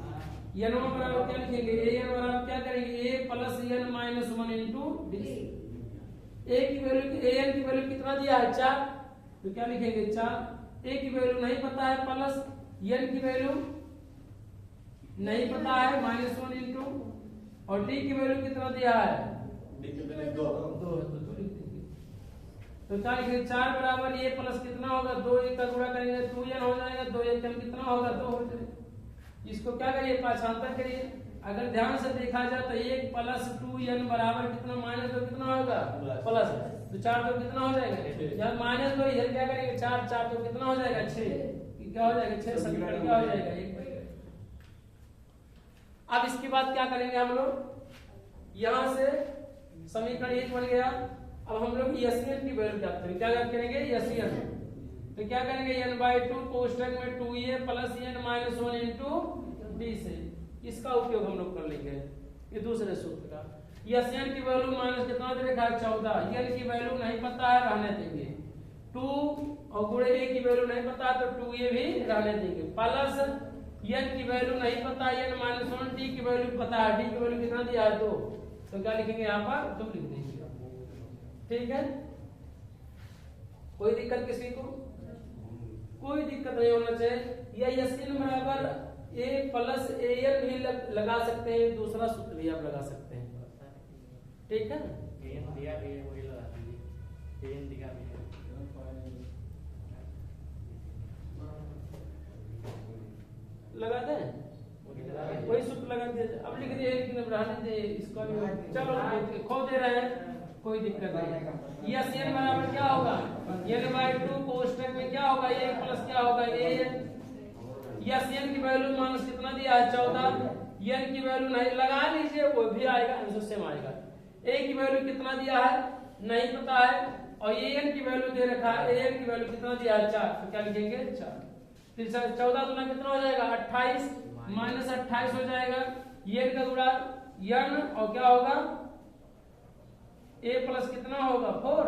n बराबर क्या लिखेंगे, an बराबर क्या करेंगे a plus n minus 1 into D, a की वैल्यू an की वैल्यू कितना दिया है 4, तो क्या लिखेंगे 4, a की वैल्यू नहीं पता है, प्लस n की वैल्यू नहीं पता है -1 इंटू, और d की वैल्यू कितना दिया है 2, तो 2 लिख देंगे, तो क्या लिखेंगे 4 बराबर a प्लस कितना होगा 2, एक का गुणा करेंगे 2n हो जाएगा, 2 एक कितना होगा 2 हो जाएगा। इसको क्या करिए पाठांतर करिए, अगर ध्यान से देखा जाए तो 1 प्लस 2n बराबर कितना -2 कितना होगा प्लस, तो 4 तो कितना हो जाएगा, जब -2 इधर क्या करेंगे 4 4 तो कितना हो जाएगा 6, क्या हो जाएगा 6 समीकरण क्या हो जाएगा 1 बन जाएगा। अब इसके बाद क्या करेंगे हम लोग, यहाँ से समीकरण 1 बन गया, अब हम लोग sn की वैल्यू ज्ञात करेंगे, क्या ज्ञात करेंगे sn, तो क्या करेंगे n/2 कोष्टक में 2a plus n minus 1 into d से, इसका उपयोग हम लोग कर लेंगे, ये दूसरे सूत्र का। sn की वैल्यू माइनस कितना दे रखा है 14, n की वैल्यू नहीं पता है रहने देंगे, 2 और गुणे a की वैल्यू नहीं पता तो 2a भी रहने देंगे, प्लस n की वैल्यू नहीं पता n माइनस 1, d की वैल्यू पता है, d की वैल्यू कितना दिया है 2, तो क्या लिखेंगे यहाँ पर 2 लिख देंगे, ठीक है। कोई दिक्कत किसी को, कोई दिक्कत नहीं होना चाहिए। या sn बराबर a प्लस an भी लगा सकते हैं, दूसरा सूत्र भी आप लगा सकते हैं, ठीक है। an दिया भी है वही लगा दीजिए, an दिया भी है लगा दें, वही सूत्र लगा दिया। अब लिख दिए रहने दे इसको, चलो खो दे रहे हैं, कोई दिक्कत नहीं। sn बराबर क्या होगा n/2 कोष्टक में क्या होगा 1 प्लस क्या होगा an, sn की वैल्यू माइनस कितना दिया है 14, n की वैल्यू नहीं लगा लीजिए वो भी आएगा, आंसर सेम आएगा। a की वैल्यू कितना दिया है नहीं पता है, और an की वैल्यू दे रखा है, an की वैल्यू कितना दिया है 4, तो क्या लिखेंगे 4, फिर 14 गुना कितना हो जाएगा 28, -28 हो जाएगा, n का गुणा n और क्या होगा ए प्लस कितना होगा 4।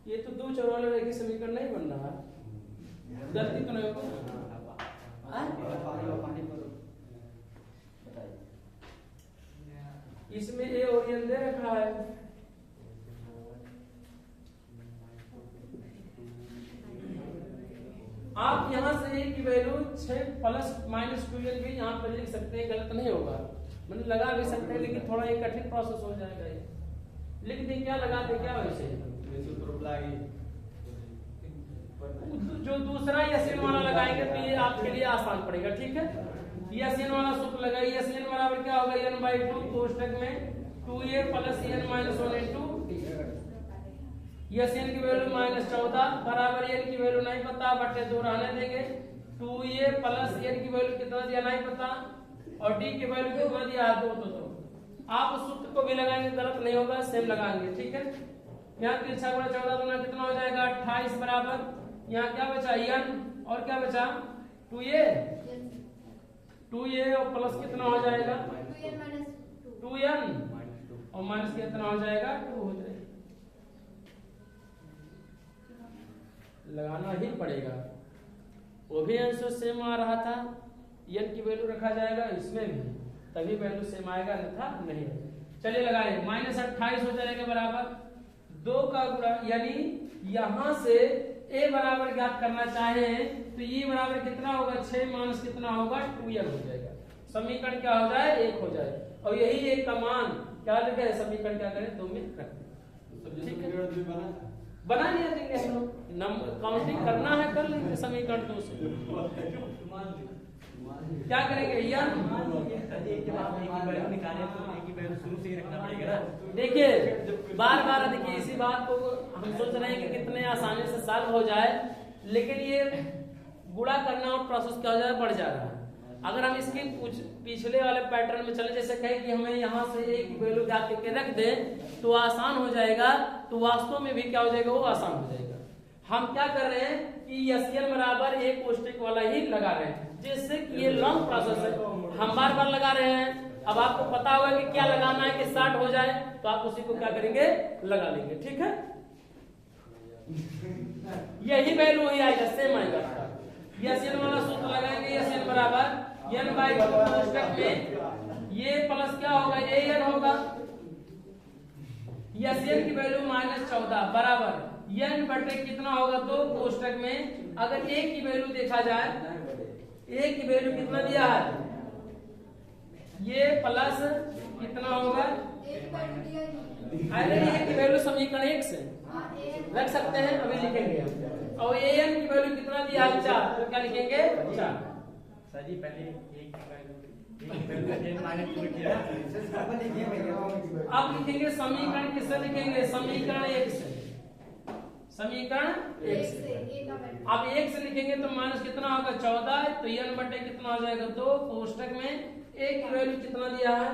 ये तो दो चर वाले रेखीय समीकरण नहीं बन रहा, गलती तो नहीं होगा। इसमें ए और एन दे रखा है, आप यहाँ से ए की वैल्यू 6 प्लस माइनस 2n भी यहाँ पर लिख सकते हैं, गलत नहीं होगा, मतलब लगा भी सकते हैं, लेकिन थोड़ा ये कठिन प्रोसेस हो जाएगा। ये लिख दें क्या, लगा दें क्या, वैसे जो दूसरा एसएन वाला लगाएंगे तो ये आपके लिए आसान पड़ेगा, ठीक है। एसएन वाला सूत्र लगाइए, एसएन बराबर क्या होगा n/2 कोष्टक में 2a plus n - 1 into SN की वैल्यू -14 बराबर n की वैल्यू नहीं पता, बटे 2 रहने देंगे। 2a प्लस n की वैल्यू कितना दिया नहीं पता, और d की वैल्यू कितना दिया 2। आप उस सूत्र को भी लगाएंगे, गलत नहीं होगा, सेम लगाएंगे, ठीक है। यहाँ 3 × 14 दूना कितना हो जाएगा 28 बराबर, यहाँ क्या बचा n और क्या बचा 2a, 2a और प्लस कितना हो जाएगा 2n और माइनस कितना हो जाएगा 2 हो जाएगा। लगाना ही पड़ेगा, वो भी आंसर सेम आ रहा था, n की वैल्यू रखा जाएगा इसमें भी, तभी वैल्यू सेम आएगा, अन्यथा नहीं। चलिए लगाए, -28 हो जाएगा बराबर 2 का गुणा, यानी यहां से a बराबर ज्ञात करना चाहें तो e बराबर कितना होगा 6 माइनस कितना होगा 2n हो जाएगा। समीकरण क्या हो जाए 1 हो जाए, और यही एक का मान क्या लिखा है, समीकरण क्या करें 2 में रख दें, ठीक है। बना लिया देंगे हम लोग, नंबर काउंटिंग करना है कर लेंगे समीकरण 2 से। क्या करेंगे देखिए बार बार देखिए इसी बात को हम सोच रहे हैं कि कितने आसानी से सॉल्व हो जाए, लेकिन ये गुणा करना और प्रोसेस क्या हो जाए बढ़ जा रहा है। अगर हम इसके पिछले वाले पैटर्न में चले, जैसे कहें कि हमें यहाँ से एक वैल्यू ज्ञात करके रख दें तो आसान हो जाएगा, तो वास्तव में भी क्या हो जाएगा वो आसान हो जाएगा। हम क्या कर रहे हैं कि एसएन बराबर एक कोष्टक वाला ही लगा रहे हैं, जिससे कि ये लॉन्ग प्रोसेस है, हम बार बार लगा रहे हैं। अब आपको पता होगा कि क्या लगाना है कि स्टार्ट हो जाए, तो आप उसी को क्या करेंगे लगा लेंगे, ठीक है। यही वैल्यू ही आएगा, सेम आएगा। एसएन वाला सूत्र लगाएंगे, एसएन बराबर n/2 कोष्टक में ये प्लस क्या होगा an होगा, एसएन की वैल्यू -14 बराबर n बटे कितना होगा 2 कोष्टक में। अगर a की वैल्यू देखा जाए, a की वैल्यू कितना दिया है, ये प्लस कितना होगा, अरे a की वैल्यू समीकरण 1 से रख सकते हैं, अभी लिखेंगे। और an की वैल्यू कितना दिया है 4, तो क्या लिखेंगे 4। सर जी पहले अब लिखेंगे समीकरण किससे लिखेंगे, समीकरण 1 से, समीकरण 1 से। अब 1 से लिखेंगे तो माइनस कितना होगा 14, तो n बटे कितना हो जाएगा 2 कोष्टक में a की वैल्यू कितना दिया है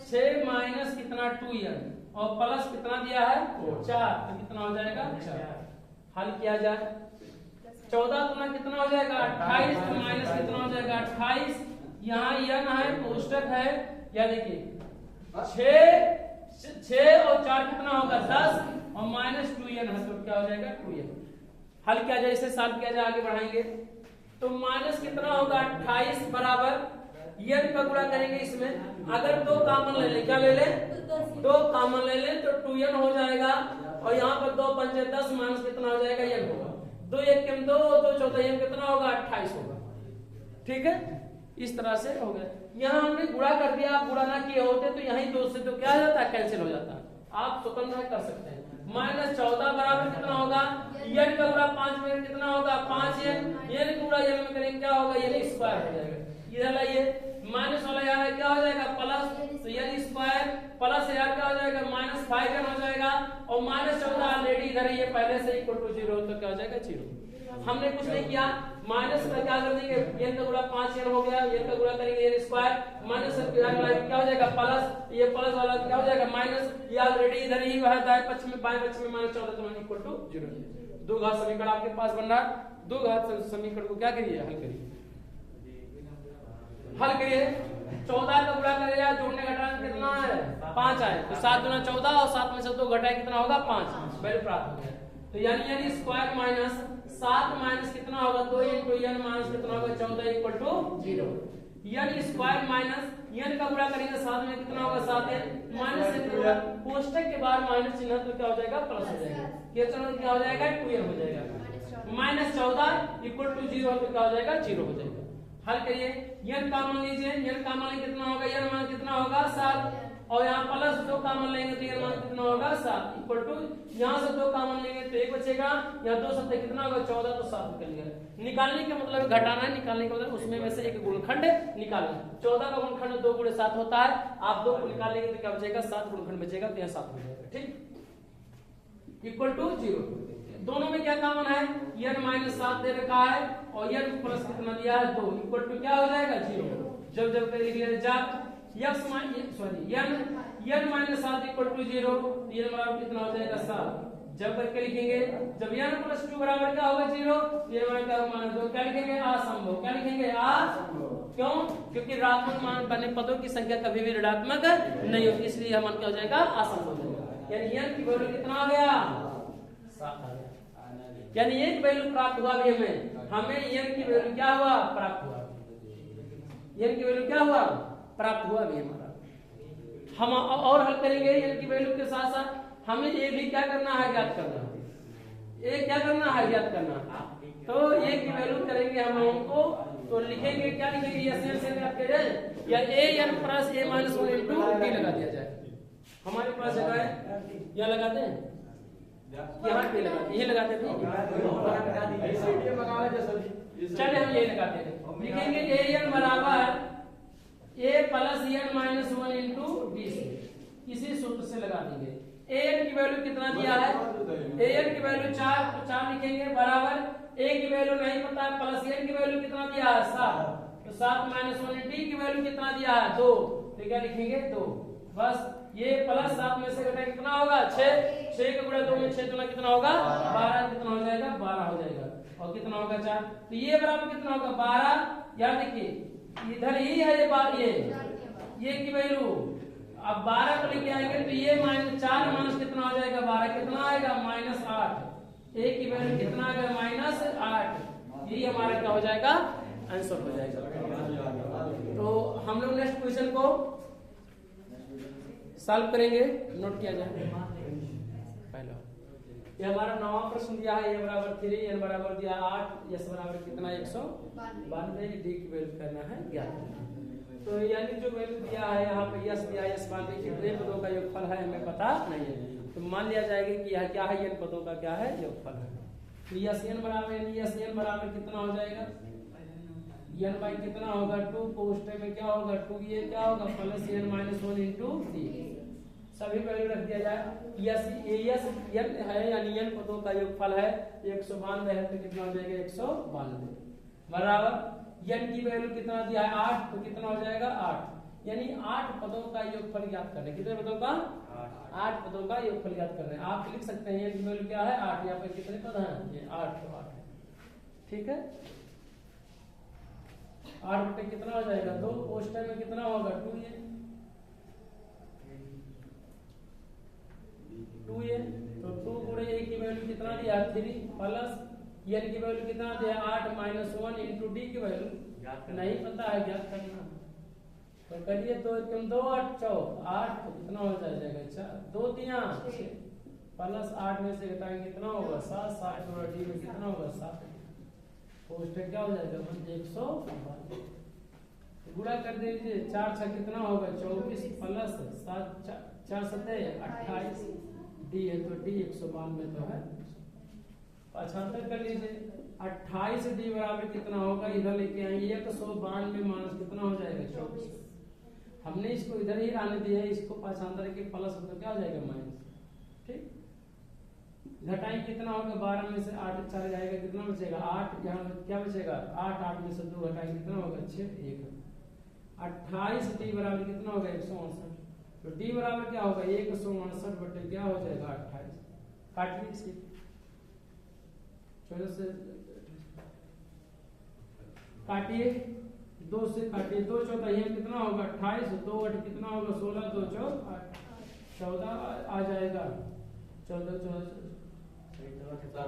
6 माइनस कितना 2n और प्लस कितना दिया है 4, तो कितना हो जाएगा 4। हल किया जाए, 14 गुना कितना हो जाएगा 28, तो माइनस कितना हो जाएगा 28, यहाँ n है कोष्टक है, या देखिए 6 और 4 कितना होगा 10 और माइनस 2n है, तो क्या हो जाएगा 2n। हल किया जाए, इसे सॉल्व किया जाए, आगे बढ़ाएंगे तो माइनस कितना होगा 28 बराबर n का गुणा करेंगे इसमें, अगर 2 कॉमन ले लें, क्या ले लें 2 कॉमन ले लें तो 2n हो जाएगा, और यहाँ पर 2 पंचे 10 माइनस कितना हो जाएगा n होगा, 2 1 के 2 2 चौथा n कितना होगा 28 होगा, ठीक है। इस तरह से हो गया। यहाँ हमने गुणा कर दिया, आप गुणा ना किए होते तो यही 2 से तो क्या हो जाता है कैंसिल हो जाता, आप स्वतंत्र कर सकते हैं। -14 बराबर कितना होगा, n का गुणा 5 में कितना होगा 5n, n का गुणा n में करेंगे क्या होगा n स्क्वायर हो जाएगा। इधर लाइए माइनस वाला यहाँ क्या हो जाएगा प्लस, तो n स्क्वायर प्लस यार क्या हो जाएगा -5n हो जाएगा, और -14 ऑलरेडी इधर ये पहले से इक्वल टू 0, तो क्या हो जाएगा 0। हमने कुछ नहीं किया, माइनस का क्या कर देंगे n का गुणा 5n हो गया, n का गुणा करेंगे n स्क्वायर, माइनस क्या हो जाएगा प्लस, ये प्लस वाला क्या हो जाएगा माइनस, ये ऑलरेडी इधर ही है दाएं पक्ष में, बाएं पक्ष में -14 तो इक्वल टू 0। दो घात समीकरण आपके पास बन रहा है, दो घात समीकरण को क्या करिए हल करिए। हल करिए 14 का गुणा करेगा जोड़ने घटाने कितना है 5 आए तो 7 गुना 14 और 7 में से 2 घटाए कितना होगा 5 वैल्यू प्राप्त हो गया। तो यानी स्क्वायर माइनस 7 माइनस कितना होगा 2 इंटू n माइनस कितना होगा 14 इक्वल टू 0। यानी स्क्वायर माइनस n का गुणा करेंगे 7 में कितना होगा 7n माइनस n का गुणा कोष्टक के बाद माइनस चिन्ह तो क्या हो जाएगा प्लस हो जाएगा ये चलो क्या हो जाएगा 2n हो जाएगा माइनस 14 इक्वल टू 0 तो क्या हो जाएगा 0 हो जाएगा। हल करिए n कॉमन लीजिए n कॉमन कितना होगा n मान कितना होगा 7 और यहाँ प्लस 2 कॉमन लेंगे तो n मान कितना होगा 7 इक्वल टू यहाँ से 2 कॉमन लेंगे तो 1 बचेगा यहाँ 2 सत्ते कितना होगा 14 तो 7 निकल गया। निकालने का मतलब घटाना है निकालने का मतलब उसमें में से एक गुणनखंड निकालना 14 का गुणनखंड 2 गुणे 7 होता है आप 2 को निकाल लेंगे तो क्या बचेगा 7 गुणनखंड बचेगा तो यहाँ 7 हो जाएगा ठीक इक्वल टू 0। दोनों में क्या कॉमन है n माइनस 7 दे रखा है और n प्लस कितना दिया है 2 इक्वल टू क्या हो जाएगा 0। जब जब लिख लिया जब n minus 7 equal to 0 n बराबर कितना हो जाएगा 7 जब करके लिखेंगे जब n प्लस 2 बराबर क्या होगा 0 n बराबर क्या होगा 2 क्या लिखेंगे असंभव क्या लिखेंगे असंभव क्यों क्योंकि ऋणात्मक मान बने पदों की संख्या कभी भी ऋणात्मक नहीं होती इसलिए यह मान क्या हो जाएगा असंभव हो जाएगा। यानी n की वैल्यू कितना आ गया 7 आ गया यानी एक वैल्यू प्राप्त हुआ भी हमें n की वैल्यू क्या हुआ प्राप्त हुआ n की वैल्यू क्या हुआ प्राप्त हुआ भी हमारा। हम और हल करेंगे n की वैल्यू के साथ साथ हमें ये भी क्या करना है ज्ञात करना ये क्या करना है ज्ञात करना तो a की वैल्यू करेंगे हम लोगों को तो लिखेंगे क्या लिखेंगे ये से ज्ञात किया जाए या a n plus a minus 1 into d लगा दिया जाए हमारे पास जगह है या लगाते हैं यहाँ पे लगाते ये लगाते थे चलिए हम ये लगाते हैं लिखेंगे a n बराबर a plus n minus 1 into d इसी सूत्र से लगा देंगे। a n की वैल्यू कितना दिया है a n की वैल्यू 4 तो 4 लिखेंगे बराबर a की वैल्यू नहीं पता प्लस n की वैल्यू कितना दिया है 7 तो 7 माइनस 1 d की वैल्यू कितना दिया है 2 तो क्या लिखेंगे 2 बस ये प्लस 7 में से घटा कितना होगा 6 6 का गुणा 2 में 6 दुना कितना होगा 12 कितना हो जाएगा 12 हो जाएगा और कितना होगा 4 तो ये बराबर कितना होगा 12 याद देखिए इधर ही है ये बात ये की वैल्यू अब 12 को लेके आएंगे तो ये माइनस 4 माइनस कितना हो जाएगा 12 कितना आएगा माइनस 8 a की वैल्यू कितना आएगा माइनस 8 यही हमारा क्या हो जाएगा आंसर हो जाएगा। तो हम लोग नेक्स्ट क्वेश्चन को सॉल्व करेंगे नोट किया जाए पहला ये हमारा 9वां प्रश्न दिया है a बराबर 3 n बराबर दिया 8 s बराबर कितना 192 d की वैल्यू करना है ज्ञात। तो यानी जो वैल्यू दिया है यहाँ पे s दिया है s मान लीजिए कितने पदों का योगफल है हमें पता नहीं है तो मान लिया जाएगा कि यह क्या है n पदों का क्या है योगफल है। तो s n बराबर कितना हो जाएगा n बाई कितना होगा 2 कोष्टक में क्या होगा 2 ये क्या होगा plus n minus 1 into d सभी वैल्यू रख दिया जाए यस n है यानी n पदों का योगफल है 192 है तो कितना हो जाएगा 192 बराबर n की वैल्यू कितना दिया है 8 तो कितना हो जाएगा 8 यानी 8 पदों का योगफल ज्ञात करना है कितने पदों का 8 पदों का योगफल ज्ञात करना है। आप लिख सकते हैं n की वैल्यू क्या है 8 यहाँ पर कितने पद हैं ये 8 तो 8 ठीक है 8 बटे कितना हो जाएगा 2 कोष्टक में कितना होगा 2 ये 2 ये तो 2 गुणे a की वैल्यू कितना दिया 3 प्लस n की वैल्यू कितना दिया 8 माइनस 1 इंटू d की वैल्यू नहीं पता है ज्ञात करना तो करिए तो तुम 2 8 4 8 तो कितना हो जाएगा 2 3 प्लस 8 में से घटाएंगे कितना होगा 7 7 गुणा d में कितना होगा 7 कोष्टक क्या हो जाएगा 192 गुणा कर दीजिए 4 6 कितना होगा 24 प्लस 7 4 7 28 डी है तो डी 192 तो है 75 कर लीजिए 28 डी बराबर कितना होगा इधर लेके आएंगे 192 माइनस कितना हो जाएगा 24 हमने इसको इधर ही आने दिया है इसको 75 के प्लस तो क्या हो जाएगा माइनस ठीक घटाएं कितना होगा 12 में से 8 4 जाएगा कितना बचेगा 8 यहाँ क्या बचेगा 8 8 में से 2 घटाएं कितना होगा 6 1 28 डी बराबर कितना होगा 168 तो डी बराबर क्या होगा 168 बटे क्या हो जाएगा 28 काट लीजिए चलो से काटिए 2 से काटिए, 2 चौथा ये कितना होगा 28, 2 8 कितना होगा 16, 2 4 8 14 आ जाएगा। 14 6 कितना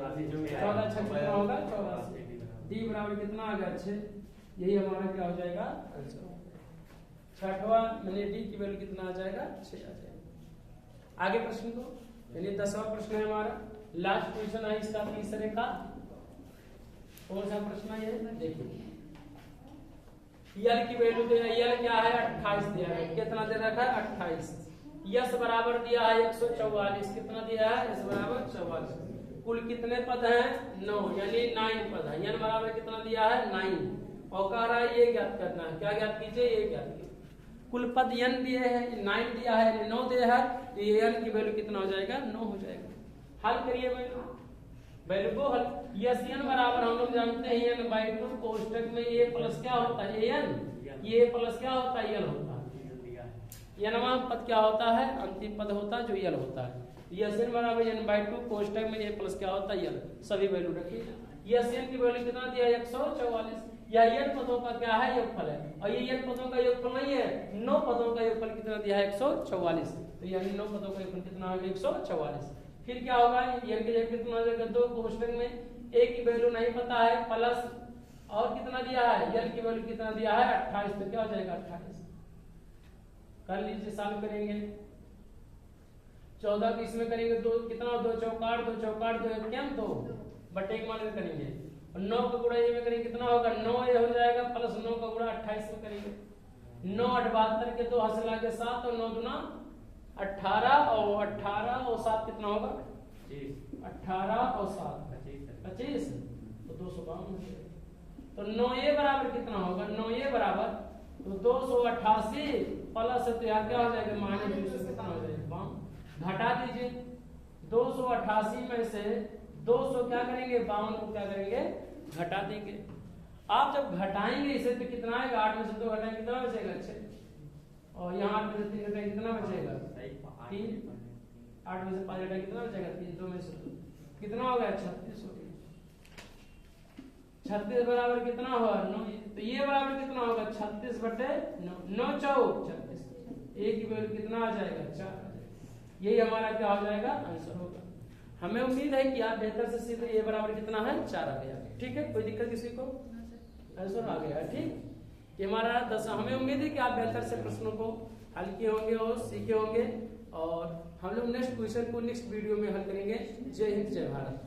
होगा 84। डी बराबर कितना आ गया 6। यही हमारा क्या हो जाएगा आंसर। छठवां यानी डी की वैल्यू कितना आ जाएगा 6 आ जाएगा। आगे प्रश्न को, यानी 10वां प्रश्न है हमारा, लास्ट क्वेश्चन है इसका तीसरे का। कौन सा प्रश्न है ये देखिए। यल की वैल्यू दे, यल क्या है 28 दिया है, कितना दे रखा है 28। यस बराबर दिया है 144, कितना दिया है यस बराबर 44। कुल कितने पद हैं 9, यानी 9 पद है। यन बराबर कितना दिया है 9, और कह रहा है ये ज्ञात करना है। क्या ज्ञात कीजिए, ये ज्ञात कीजिए। कुल पद यन दिए हैं, 9 दिया है, 9 दिया है, तो ये यन की वैल्यू कितना हो जाएगा 9 हो जाएगा। हल करिए वैल्यू को हल। यस एन बराबर हम लोग जानते हैं एन बाई 2, कोष्टक में ये प्लस क्या होता है एन, ये प्लस क्या होता है एल होता है। एनवा पद क्या होता है अंतिम पद होता है जो एल होता है। यस एन बराबर एन बाई 2, कोष्टक में ये प्लस क्या होता है एल। सभी वैल्यू रखिए। यस एन की वैल्यू कितना दिया 144। यह एन पदों का क्या है योगफल है, और ये एन पदों का योगफल नहीं है, 9 पदों का योगफल कितना दिया है 144। तो यानी 9 पदों का योगफल कितना होगा 144। फिर क्या होगा एन की जगह कितना हो जाएगा 2, कोष्टक में ए की वैल्यू नहीं पता है, प्लस और कितना दिया है एल की वैल्यू कितना दिया है 28, तो क्या हो जाएगा 28। कर लीजिए, सॉल्व करेंगे। 14 को इसमें करेंगे 2 कितना 2 चौकाट 2 चौकाट 2 1 2 बटे एक मान के करेंगे, और 9 का गुणा ये में करेंगे कितना होगा 9 ये हो जाएगा, प्लस 9 का गुणा 28 में करेंगे। 9 8 72 के 2 हाथ लगा के 7, और 9 दूना 18, और 18 और 7 कितना होगा 18 और 7 25, तो 252। तो 9 ए बराबर कितना होगा 9 ए बराबर तो 288 प्लस, तो यहाँ क्या हो जाएगा माइनस 200 कितना हो जाएगा, घटा दीजिए। 288 में से 200 क्या करेंगे 52 को क्या करेंगे घटा देंगे। आप जब घटाएंगे इसे तो कितना आएगा 8 में से 2 घटाएंगे कितना बचेगा 6, और यहाँ 8 में से 3 घटाएंगे कितना बचेगा 3, 8 में से 5 घटाएंगे कितना बचेगा 3, 2 में से 2 कितना हो गया 36 हो गया। 36 बराबर कितना हुआ 9, तो ये बराबर कितना होगा 36 बटे 9, 9 चौक 36, ए की वैल्यू कितना आ जाएगा 4। यही हमारा क्या हो जाएगा आंसर होगा। हमें उम्मीद है कि आप बेहतर से सीधे ये बराबर कितना है 4 आ गया। ठीक है, कोई दिक्कत किसी को, आंसर आ गया। ठीक, ये हमारा 10। हमें उम्मीद है कि आप बेहतर से प्रश्नों को हल किए होंगे और सीखे होंगे, और हम लोग नेक्स्ट क्वेश्चन को नेक्स्ट वीडियो में हल करेंगे। जय हिंद, जय भारत।